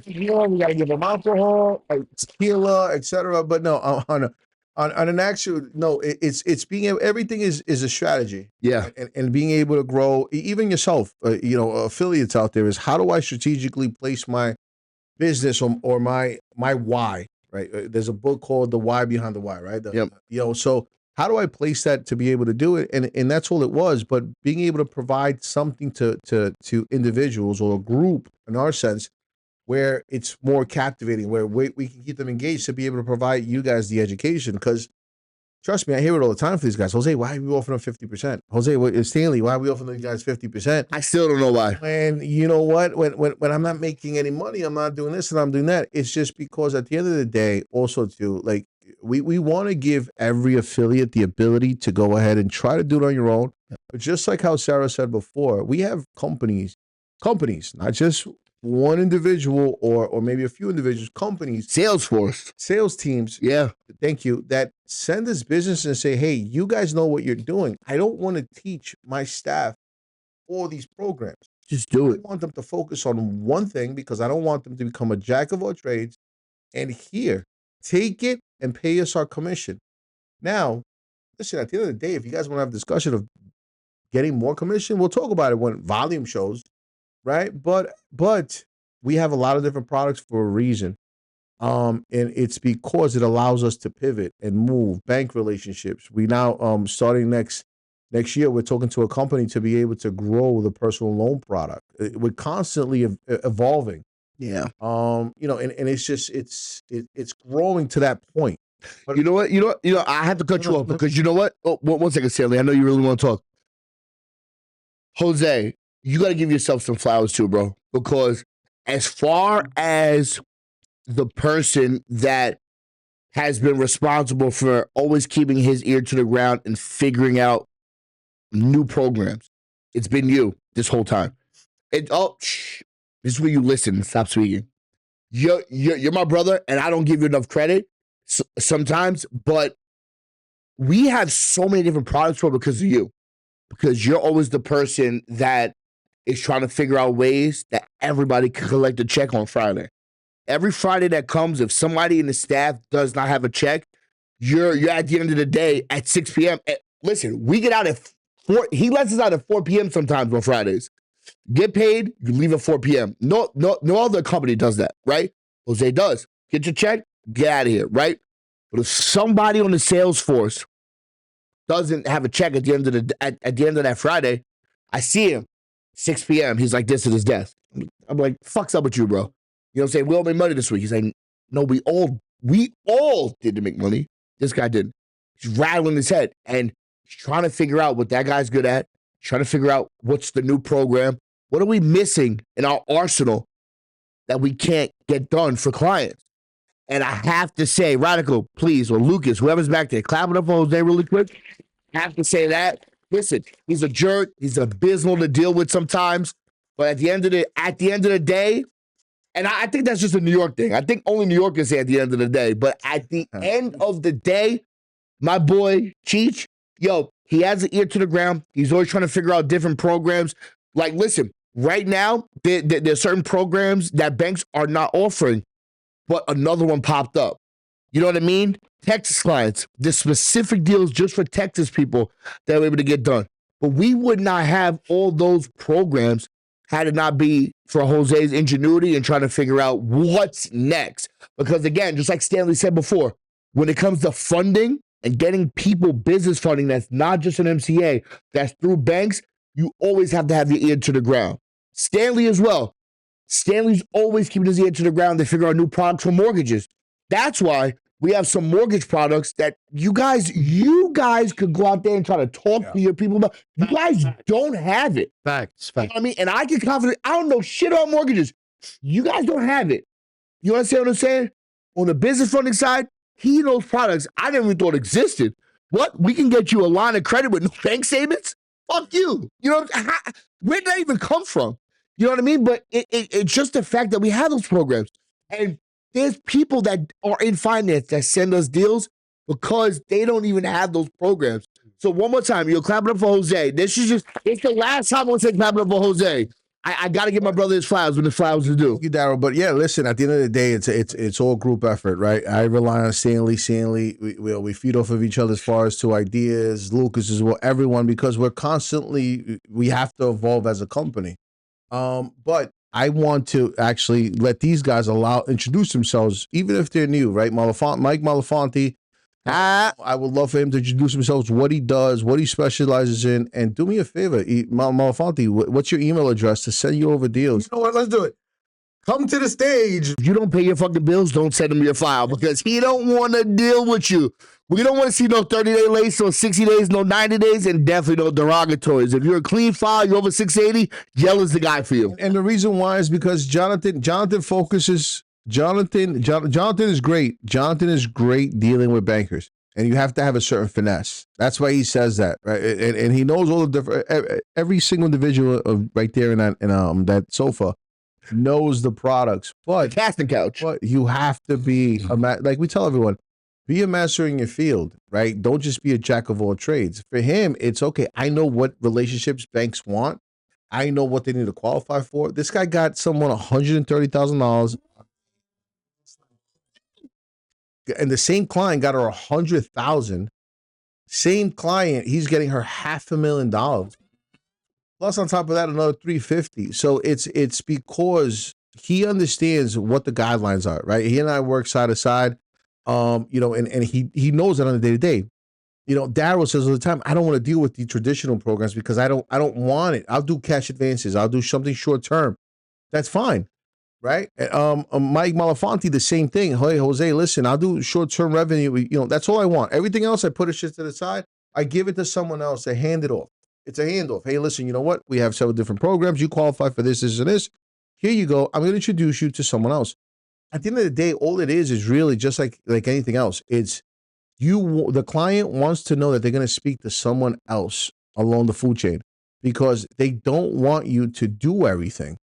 We gotta give them alcohol, like tequila, etc. But no, on an actual no, it's being everything is a strategy. Yeah. And being able to grow, even yourself, affiliates out there is how do I strategically place my business or my why, right? There's a book called The Why Behind the Why, right? Yep. So how do I place that to be able to do it? And that's all it was. But being able to provide something to individuals or a group, in our sense, where it's more captivating, where we can keep them engaged to be able to provide you guys the education. Because trust me, I hear it all the time for these guys. Jose, why are we offering them 50%? Jose, Stanley, why are we offering these guys 50%? I still don't know why. And you know what? When I'm not making any money, I'm not doing this and I'm doing that. It's just because at the end of the day, also too, like we want to give every affiliate the ability to go ahead and try to do it on your own. But just like how Sarah said before, we have companies, not just one individual or maybe a few individuals, companies, Salesforce, sales teams. yeah, Thank you. That send us business and say, hey, you guys know what you're doing. I don't want to teach my staff all these programs. just do I it. want them to focus on one thing because I don't want them to become a jack of all trades. And here, take it and pay us our commission. Now, listen, at the end of the day, if you guys want to have a discussion of getting more commission, we'll talk about it when volume shows, right? But we have a lot of different products for a reason. And it's because it allows us to pivot and move bank relationships. We now starting next year, we're talking to a company to be able to grow the personal loan product. We're constantly evolving. Yeah. And it's just it's growing to that point. But You know what? I have to cut you off because you know what? Oh, one second, Stanley. I know you really want to talk. Jose, you got to give yourself some flowers too, bro. Because as far as the person that has been responsible for always keeping his ear to the ground and figuring out new programs, it's been you this whole time. This is where you listen and stop speaking. You're my brother, and I don't give you enough credit sometimes, but we have so many different products for because of you. Because you're always the person that is trying to figure out ways that everybody can collect a check on Friday. Every Friday that comes, if somebody in the staff does not have a check, you're at the end of the day at 6 p.m. Listen, we get out at 4. He lets us out at 4 p.m. sometimes on Fridays. Get paid, you leave at 4 p.m. No other company does that, right? Jose does. Get your check, get out of here, right? But if somebody on the sales force doesn't have a check at the end of at the end of that Friday, I see him 6 p.m. He's like this at his desk. I'm like, fuck's up with you, bro? You know what I'm saying? We all made money this week. He's like, no, we all didn't make money. This guy didn't. He's rattling his head and he's trying to figure out what that guy's good at. Trying to figure out what's the new program. What are we missing in our arsenal that we can't get done for clients? And I have to say, Radical, please, or Lucas, whoever's back there, clap it up for Jose really quick. I have to say that. Listen, he's a jerk. He's abysmal to deal with sometimes. But at the end of the day, and I think that's just a New York thing. I think only New Yorkers say at the end of the day. But at the end of the day, my boy Cheech, yo, he has an ear to the ground. He's always trying to figure out different programs. Like, listen, right now, there's certain programs that banks are not offering, but another one popped up. You know what I mean? Texas clients, the specific deals just for Texas people that were able to get done. But we would not have all those programs had it not be for Jose's ingenuity and trying to figure out what's next. Because again, just like Stanley said before, when it comes to funding and getting people business funding that's not just an MCA, that's through banks, you always have to have your ear to the ground. Stanley as well. Stanley's always keeping his ear to the ground to figure out new products for mortgages. That's why we have some mortgage products that you guys could go out there and try to talk to your people about. You guys don't have it. Facts. You know what I mean? And I can confidently, I don't know shit about mortgages. You guys don't have it. You understand what I'm saying? On the business funding side, he knows products I never even thought existed. What? We can get you a line of credit with no bank statements? Fuck you. You know, where did that even come from? You know what I mean? But it's just the fact that we have those programs. And there's people that are in finance that send us deals because they don't even have those programs. So one more time, you'll clap it up for Jose. It's the last time I'm going to say clap it up for Jose. I got to give my brother his flowers when the flowers are due. Thank you, Daryl. But yeah, listen, at the end of the day, it's all group effort, right? I rely on Stanley. We feed off of each other as far as to ideas, Lucas as well, everyone, because we have to evolve as a company. But I want to actually let these guys introduce themselves, even if they're new, right? Mike Malafonte. I would love for him to introduce himself, what he does, what he specializes in, and do me a favor, Malafonte, what's your email address to send you over deals? You know what? Let's do it. Come to the stage. If you don't pay your fucking bills, don't send him your file because he don't want to deal with you. We don't want to see no 30-day late, no 60 days, no 90 days, and definitely no derogatories. If you're a clean file, you're over 680, Yellow's the guy for you. And the reason why is because Jonathan focuses. Jonathan is great. Jonathan is great dealing with bankers, and you have to have a certain finesse. That's why he says that, right? And he knows all the different. Every single individual right there in that sofa knows the products, but Casting couch. But you have to be like we tell everyone, be a master in your field, right? Don't just be a jack of all trades. For him, it's okay. I know what relationships banks want. I know what they need to qualify for. This guy got someone $130,000, and the same client got her $100,000. Same client, he's getting her $500,000. Plus, on top of that, another $350,000. So it's because he understands what the guidelines are, right? He and I work side to side, and he knows that on a day to day. Daryl says all the time, I don't want to deal with the traditional programs because I don't want it. I'll do cash advances. I'll do something short term. That's fine, right? Mike Malafonte, the same thing. Hey, Jose, listen, I'll do short term revenue. That's all I want. Everything else, I put it shit to the side. I give it to someone else. I hand it off. It's a handoff. Hey, listen, you know what? We have several different programs. You qualify for this, this, and this. Here you go. I'm going to introduce you to someone else. At the end of the day, all it is really just like anything else. It's the client wants to know that they're going to speak to someone else along the food chain because they don't want you to do everything.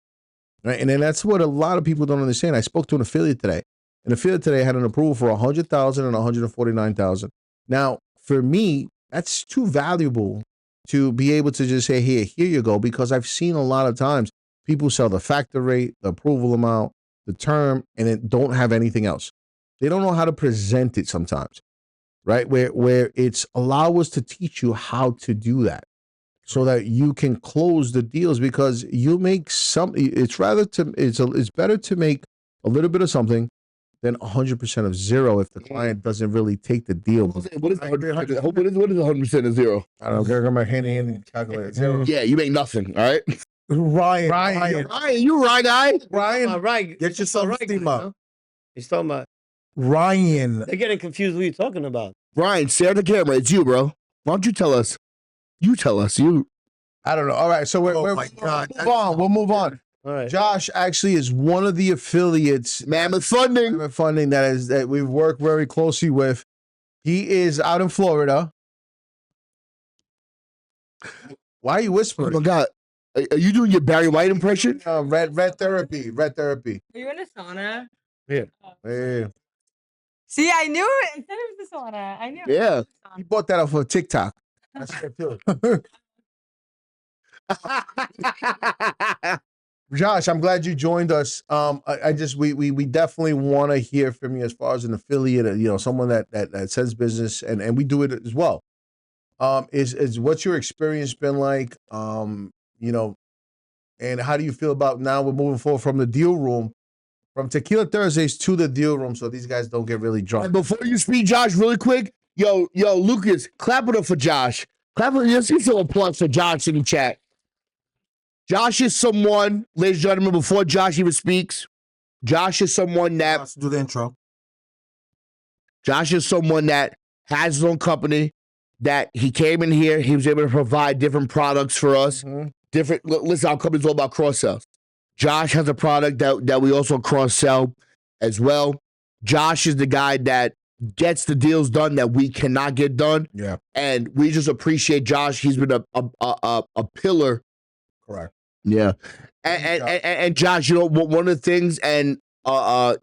Right? And then that's what a lot of people don't understand. I spoke to an affiliate today. An affiliate today had an approval for $100,000 and $149,000. Now, for me, that's too valuable to be able to just say, here you go, because I've seen a lot of times people sell the factor rate, the approval amount, the term, and then don't have anything else. They don't know how to present it sometimes, right? Where it's allow us to teach you how to do that so that you can close the deals because you make it's better to make a little bit of something than 100% of zero if the client doesn't really take the deal. What is 100% of zero? I don't know. Get my hand calculator. Zero. Yeah, you make nothing. All right. Ryan, you right guy. Ryan, Right. get yourself steam up. He's talking about. Ryan, They're getting confused. What are you talking about? Ryan, stare at the camera. It's you, bro. Why don't you tell us? You tell us. You. I don't know. All right, so we'll move on. All right. Josh actually is one of the affiliates, Mammoth Funding. that we've worked very closely with. He is out in Florida. Why are you Oh whispering? my God. Are you doing your Barry White impression? Red therapy. Are you in a sauna? Yeah. See, I knew it. I said it was a sauna. I knew. Yeah. He bought that off of TikTok. That's it too. Josh, I'm glad you joined us. We definitely want to hear from you as far as an affiliate, someone that sends business, and we do it as well. Is what's your experience been like? And how do you feel about now we're moving forward from the deal room, from Tequila Thursdays to the deal room, so these guys don't get really drunk. And before you speak, Josh, really quick, yo, Lucas, clap it up for Josh. Let's get some applause for Josh in the chat. Josh is someone, ladies and gentlemen, before Josh even speaks, Josh is someone that let's do the intro. Josh is someone that has his own company, that he came in here, he was able to provide different products for us. Listen, our company's all about cross-sell. Josh has a product that we also cross-sell as well. Josh is the guy that gets the deals done that we cannot get done. Yeah. And we just appreciate Josh. He's been a pillar. Correct. Yeah. And Josh, one of the things, and a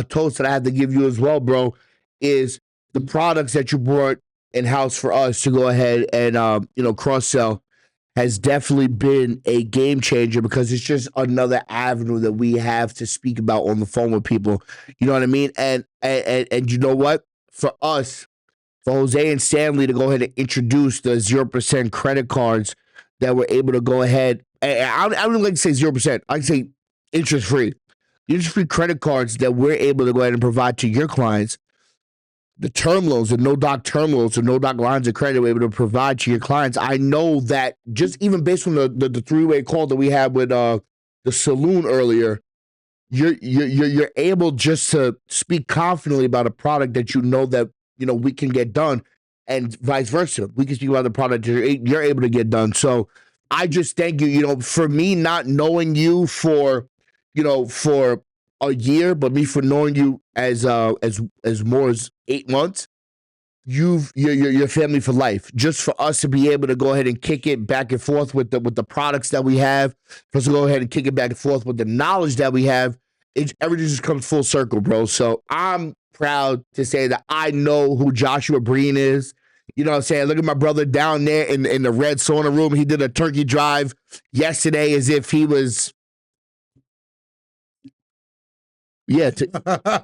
toast that I have to give you as well, bro, is the products that you brought in-house for us to go ahead and cross-sell has definitely been a game changer because it's just another avenue that we have to speak about on the phone with people. You know what I mean? And you know what? For us, for Jose and Stanley to go ahead and introduce the 0% credit cards that we're able to go ahead, and I don't like to say 0%. I say interest-free. Interest-free credit cards that we're able to go ahead and provide to your clients. The term loans, the no-doc term loans, the no-doc lines of credit we're able to provide to your clients. I know that just even based on the three-way call that we had with the saloon earlier, you're able just to speak confidently about a product that you know that we can get done, and vice versa. We can speak about the product you're able to get done. So I just thank you, for me not knowing you for a year, but me for knowing you as more as 8 months. You're family for life. Just for us to be able to go ahead and kick it back and forth with the products that we have, for us to go ahead and kick it back and forth with the knowledge that we have, everything just comes full circle, bro. So I'm proud to say that I know who Joshua Breen is. You know what I'm saying? Look at my brother down there in the red sauna room. He did a turkey drive yesterday as if he was. Yeah.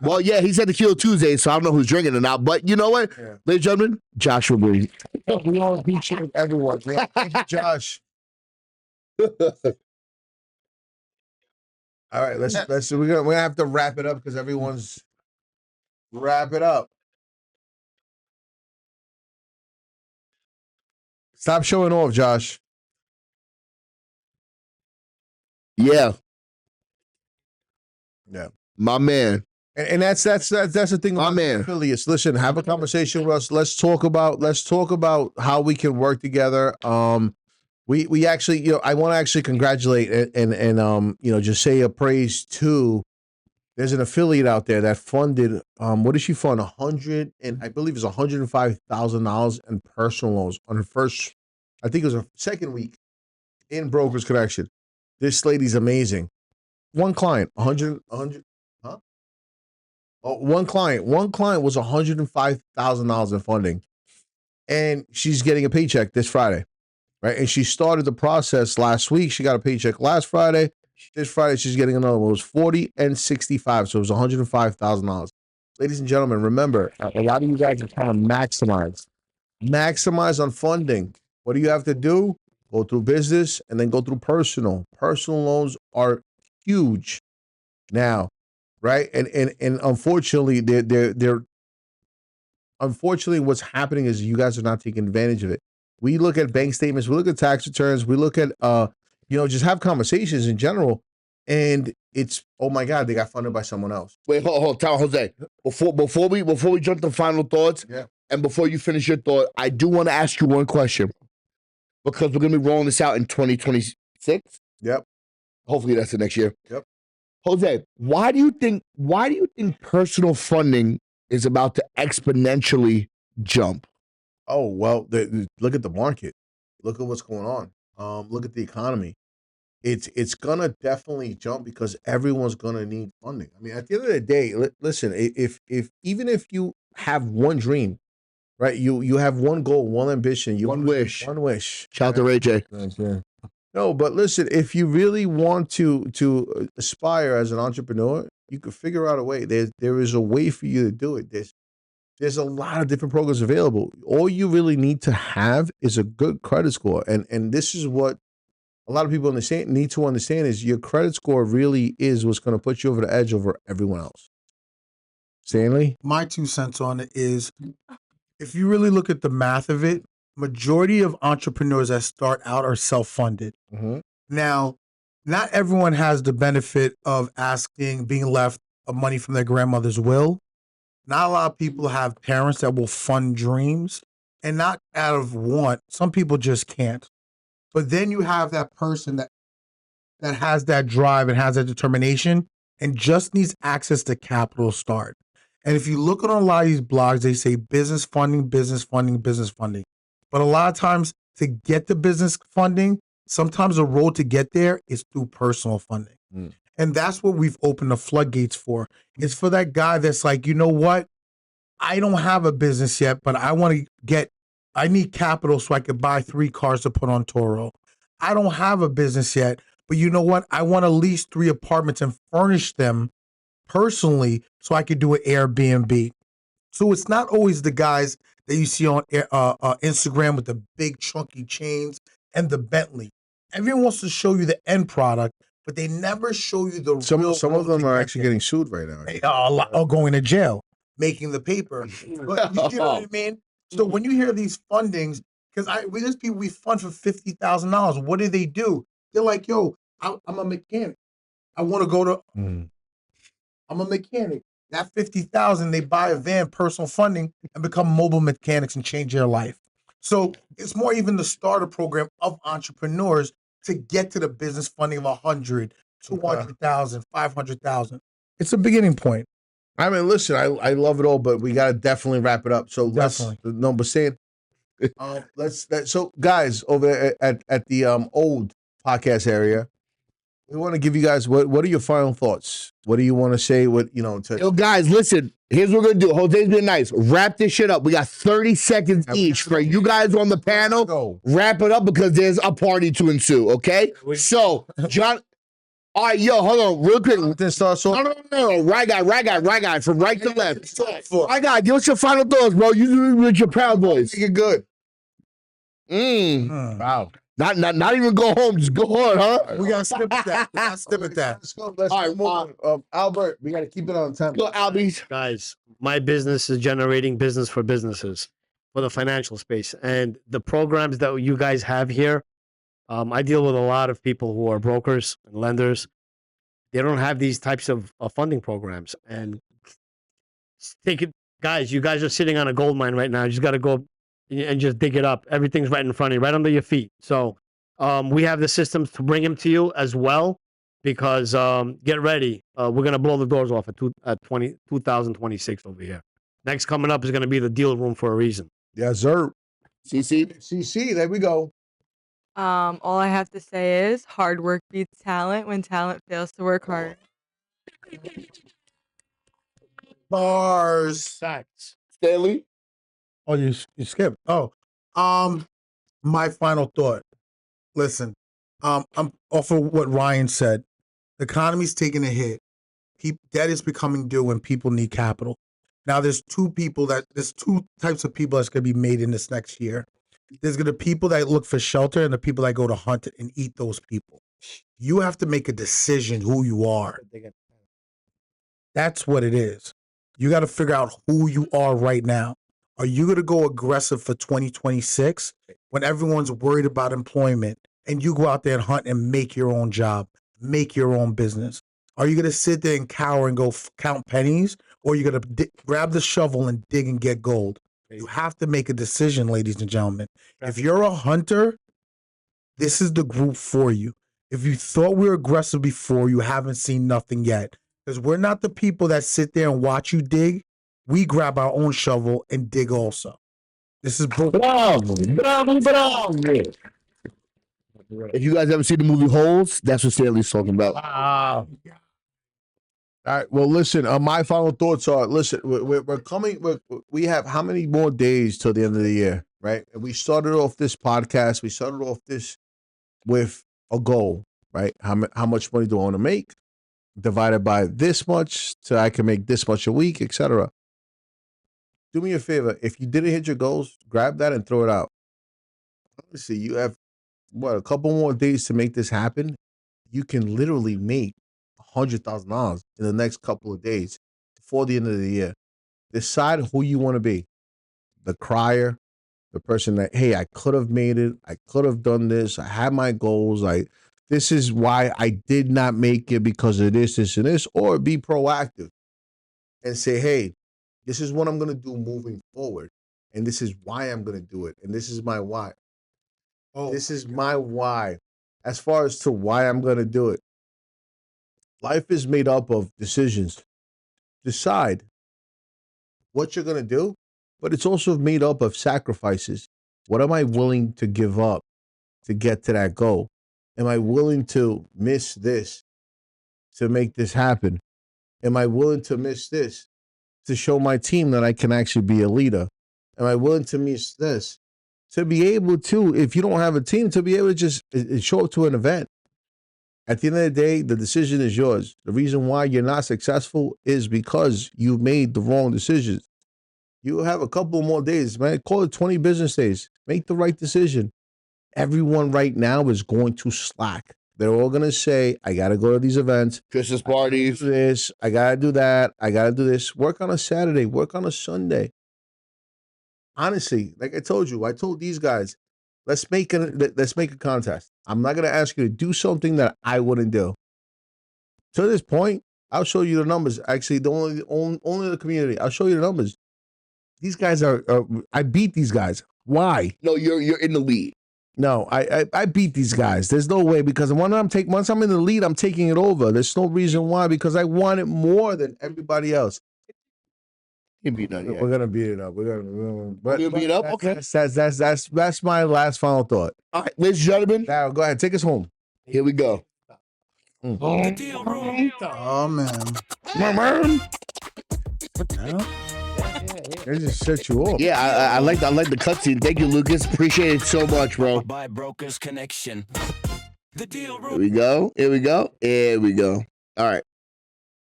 Well, yeah, he said Tequila Tuesday, so I don't know who's drinking it now. But you know what? Yeah. Ladies and gentlemen, Joshua Breen. We all appreciate everyone. Man. Thank you, Josh. All right, let's we're gonna have to wrap it up because everyone's wrap it up. Stop showing off, Josh. Yeah. Yeah. My man. And that's the thing My about man. affiliates. Listen, have a conversation with us. Let's talk about how we can work together. We actually, I want to actually congratulate and just say a praise to. There's an affiliate out there that funded. What did she fund? I believe it's $105,000 in personal loans on her first. I think it was her second week in Brokers Connection. This lady's amazing. One client, 100. Huh? Oh, one client was $105,000 in funding, and she's getting a paycheck this Friday, right? And she started the process last week. She got a paycheck last Friday. This Friday, she's getting another one. It was 40 and 65, so it was $105,000. Ladies and gentlemen, remember, a lot of you guys are trying to maximize on funding. What do you have to do? Go through business and then go through personal. Personal loans are huge now, right? And unfortunately, they're unfortunately what's happening is you guys are not taking advantage of it. We look at bank statements, we look at tax returns, we look at just have conversations in general, and it's, oh my God, they got funded by someone else. Wait, hold, Jose. Before we jump to final thoughts, Yeah. and before you finish your thought, I do want to ask you one question, because we're gonna be rolling this out in 2026. Yep. Hopefully that's the next year. Yep. Jose, why do you think personal funding is about to exponentially jump? Oh, well, look at the market. Look at what's going on. Look at the economy. It's gonna definitely jump because everyone's gonna need funding. I mean, at the end of the day, listen, if even if you have one dream, right? You have one goal, one ambition, One wish. Shout out to Ray J. No, but listen, if you really want to aspire as an entrepreneur, you can figure out a way. There is a way for you to do it. There's a lot of different programs available. All you really need to have is a good credit score. And this is what a lot of people need to understand is your credit score really is what's going to put you over the edge over everyone else. Stanley? My 2 cents on it is, if you really look at the math of it, majority of entrepreneurs that start out are self-funded. Mm-hmm. Now, not everyone has the benefit of being left of money from their grandmother's will. Not a lot of people have parents that will fund dreams, and not out of want. Some people just can't. But then you have that person that has that drive and has that determination and just needs access to capital to start. And if you look at a lot of these blogs, they say business funding, business funding, business funding. But a lot of times to get the business funding, sometimes the road to get there is through personal funding. Mm. And that's what we've opened the floodgates for. It's for that guy that's like, you know what? I don't have a business yet, but I need capital so I could buy 3 cars to put on Toro. I don't have a business yet, but you know what? I want to lease 3 apartments and furnish them personally so I could do an Airbnb. So it's not always the guys that you see on Instagram with the big chunky chains and the Bentley. Everyone wants to show you the end product, but they never show you the Some real. of them are actually getting sued right now. Or going to jail, making the paper. But you know what I mean? So when you hear these fundings, because there's people we fund for $50,000. What do? They're like, yo, I'm a mechanic. I want to go to. Mm. I'm a mechanic. That 50,000, they buy a van, personal funding, and become mobile mechanics and change their life. So it's more even the starter program of entrepreneurs to get to the business funding of 100, 200,000, 500,000. It's a beginning point. I mean, listen, I love it all, but we got to definitely wrap it up. So Definitely. so guys over at the old podcast area, we want to give you guys what are your final thoughts? What do you want to say? What Yo, guys, listen. Here's what we're gonna do. Jose's been nice. Wrap this shit up. We got 30 seconds each for you guys on the panel. Go. Wrap it up because there's a party to ensue. Okay. So, John. All right, yo, hold on, real quick. Then start so No. Right guy, from right to left. Right guy, give us your final thoughts, bro. You do it with your Proud Boys. make it good. Wow. Not even go home. Just go on, huh? We got to skip that. Let's go. Let's All right, move on. Albert, we got to keep it on time. Go, Albie. Guys, my business is generating business for businesses for the financial space. And the programs that you guys have here, I deal with a lot of people who are brokers and lenders. They don't have these types of funding programs. And take it, guys, you guys are sitting on a gold mine right now. You just got to go and just dig it up. Everything's right in front of you, right under your feet. So we have the systems to bring them to you as well, because get ready. We're going to blow the doors off at 2026 over here. Next coming up is going to be the deal room for a reason. Yes, sir. CC. There we go. All I have to say is hard work beats talent when talent fails to work hard. Bars. Facts. Stanley. Oh, you skipped. Oh, my final thought. Listen, I'm off of what Ryan said. The economy's taking a hit. Debt is becoming due and people need capital. Now, there's two types of people that's going to be made in this next year. There's going to be people that look for shelter and the people that go to hunt and eat those people. You have to make a decision who you are. That's what it is. You got to figure out who you are right now. Are you going to go aggressive for 2026 when everyone's worried about employment and you go out there and hunt and make your own job, make your own business? Are you going to sit there and cower and go count pennies, or are you going to grab the shovel and dig and get gold? You have to make a decision, ladies and gentlemen. If you're a hunter, this is the group for you. If you thought we were aggressive before, you haven't seen nothing yet. Because we're not the people that sit there and watch you dig. We grab our own shovel and dig also. This is Bravo. If you guys ever see the movie Holes, that's what Stanley's talking about. Wow. All right. Well, listen. My final thoughts are: listen, we're coming. We have how many more days till the end of the year, right? And we started off this podcast. We started off this with a goal, right? How much money do I want to make? Divided by this much, so I can make this much a week, etc. Do me a favor. If you didn't hit your goals, grab that and throw it out. Let's see. You have a couple more days to make this happen. You can literally make $100,000 in the next couple of days before the end of the year. Decide who you want to be. The crier, the person that, hey, I could have made it. I could have done this. I had my goals. This is why I did not make it because of this, and this. Or be proactive and say, hey, this is what I'm going to do moving forward. And this is why I'm going to do it. And this is my why. This is my why. As far as to why I'm going to do it. Life is made up of decisions. Decide what you're going to do, but it's also made up of sacrifices. What am I willing to give up to get to that goal? Am I willing to miss this to make this happen? Am I willing to miss this to show my team that I can actually be a leader? Am I willing to miss this to be able to, if you don't have a team, to be able to just show up to an event? At the end of the day, the decision is yours. The reason why you're not successful is because you made the wrong decisions. You have a couple more days, man. Call it 20 business days. Make the right decision. Everyone right now is going to slack. They're all going to say, I got to go to these events. Christmas parties. I gotta do this. I got to do that. I got to do this. Work on a Saturday. Work on a Sunday. Honestly, like I told you, I told these guys, let's make a contest. I'm not going to ask you to do something that I wouldn't do. To this point, I'll show you the numbers. Actually, only the community. I'll show you the numbers. These guys are. I beat these guys. Why? No, you're in the lead. No, I beat these guys. There's no way because once I'm in the lead, I'm taking it over. There's no reason why because I want it more than everybody else. We're gonna We're gonna beat it up. We're gonna beat it up. Okay. That's my last final thought. All right, ladies and gentlemen, Now go ahead, take us home. here we go. Oh man. My man. They just set you off. Yeah, I like the cutscene. Thank you, Lucas. Appreciate it so much, bro. By Brokers Connection. The deal Here we go. Here we go. Here we go. All right.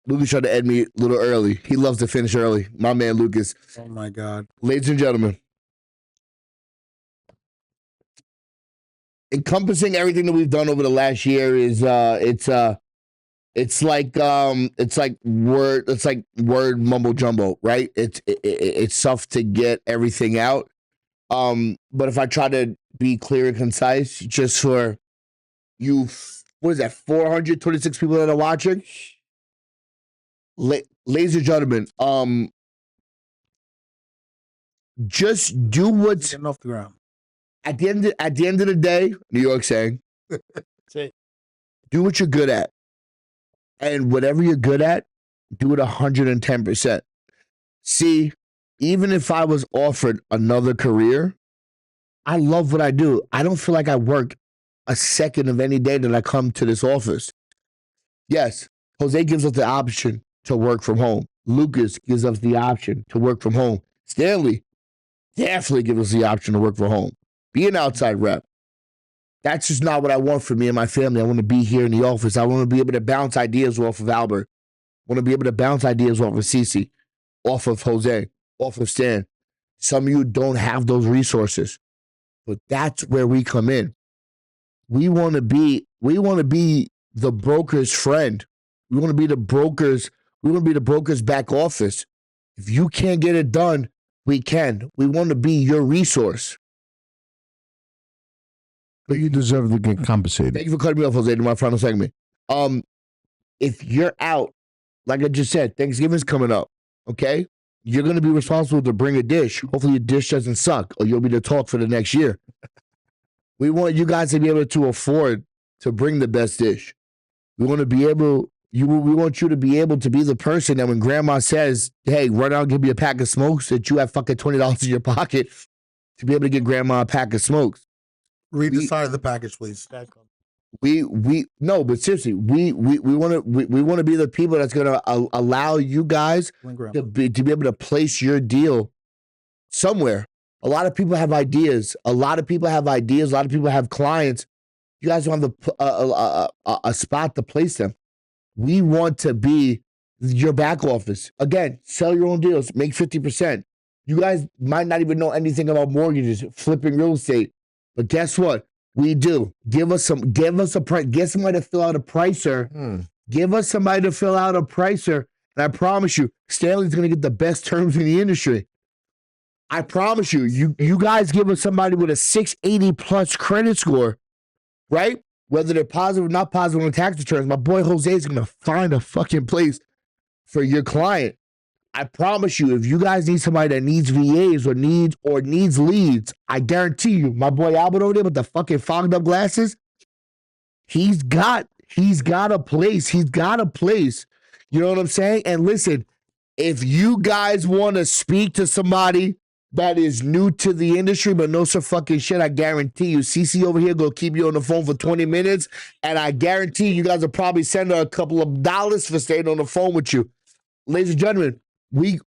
Lucas tried to end me a little early. He loves to finish early. My man, Lucas. Oh my God. Ladies and gentlemen, encompassing everything that we've done over the last year is it's like word mumbo jumbo, right? It's tough to get everything out. But if I try to be clear and concise, just for you, what is that? 426 people that are watching. Ladies and gentlemen, just do what's Getting off the ground. at the end of the day. New York saying, do what you're good at, and whatever you're good at, do it 110%. See, even if I was offered another career, I love what I do. I don't feel like I work a second of any day that I come to this office. Yes, Jose gives us the option to work from home. Lucas gives us the option to work from home. Stanley definitely gives us the option to work from home. Be an outside rep. That's just not what I want for me and my family. I want to be here in the office. I want to be able to bounce ideas off of Albert. I want to be able to bounce ideas off of Cece, off of Jose, off of Stan. Some of you don't have those resources, but that's where we come in. We want to be the broker's friend. We want to be the broker's back office. If you can't get it done, we can. We want to be your resource. But you deserve to get compensated. Thank you for cutting me off, Jose, to my final segment. If you're out, like I just said, Thanksgiving's coming up, okay? You're going to be responsible to bring a dish. Hopefully your dish doesn't suck or you'll be the talk for the next year. We want you guys to be able to afford to bring the best dish. We want to be able, we want you to be able to be the person that when grandma says, hey, run out and give me a pack of smokes, that you have fucking $20 in your pocket to be able to get grandma a pack of smokes. Read the side of the package, please. No, but seriously, we want to be the people that's going to allow you guys to be able to place your deal somewhere. A lot of people have ideas. A lot of people have clients. You guys don't have a spot to place them. We want to be your back office. Again, sell your own deals, make 50%. You guys might not even know anything about mortgages, flipping real estate. But guess what? We do. Give us a price. Get somebody to fill out a pricer. Give us somebody to fill out a pricer. And I promise you, Stanley's going to get the best terms in the industry. I promise you, you guys give us somebody with a 680 plus credit score, right? Whether they're positive or not positive on tax returns, my boy Jose is going to find a fucking place for your client. I promise you, if you guys need somebody that needs VAs or needs leads, I guarantee you, my boy Albert over there with the fucking fogged up glasses, he's got a place. He's got a place. You know what I'm saying? And listen, if you guys want to speak to somebody that is new to the industry but knows some fucking shit, I guarantee you, CC over here gonna keep you on the phone for 20 minutes, and I guarantee you guys will probably send her a couple of dollars for staying on the phone with you. Ladies and gentlemen, we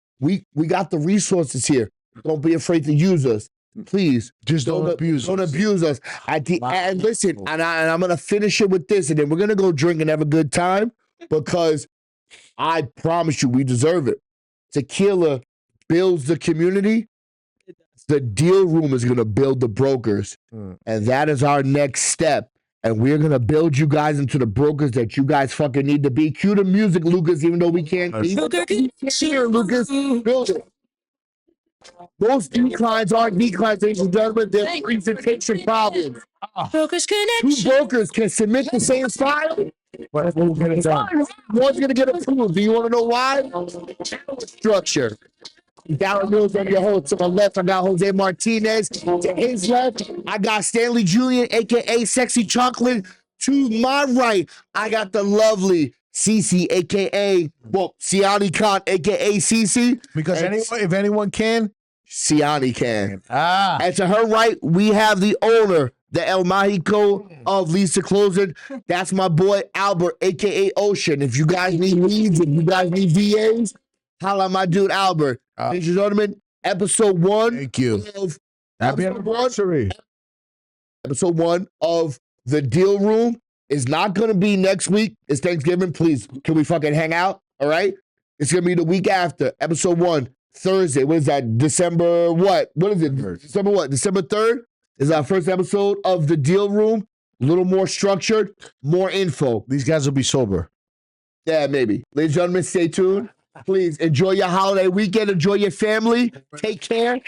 got the resources here. Don't be afraid to use us. Please. Just don't abuse Don't us. abuse us. And listen, and I'm going to finish it with this, and then we're going to go drink and have a good time because I promise you we deserve it. Tequila builds the community. The deal room is going to build the brokers. And that is our next step. And we're going to build you guys into the brokers that you guys fucking need to be. Cue the music, Lucas, even though we can't hear Lucas. Build it. Those declines aren't declines, ladies and gentlemen. They're presentation problems. Two brokers can submit the same file But we'll get it done. One's gonna get approved. Do you want to know why? Structure. Darren Mills on your host. To my left, I got Jose Martinez. To his left, I got Stanley Jr., aka Sexy Chocolate. To my right, I got the lovely Cece, aka Siani Khan, aka Cece. Because And if anyone can, Siani can. ah, And to her right, we have the owner, the El Mágico of Lisa Closer. That's my boy Albert, aka Ocean. If you guys need leads, if you guys need VAs, holla at my dude Albert. Ladies and gentlemen, episode 1 thank you. of Happy episode one- anniversary. episode 1 of The Deal Room is not gonna be next week. It's Thanksgiving. Please, can we fucking hang out? All right? It's gonna be the week after. Episode 1, Thursday. What is that? December what? What is it? December what? December 3rd is our first episode of The Deal Room. A little more structured, more info. These guys will be sober. Yeah, maybe. Ladies and gentlemen, stay tuned. Please enjoy your holiday weekend. Enjoy your family. Take care.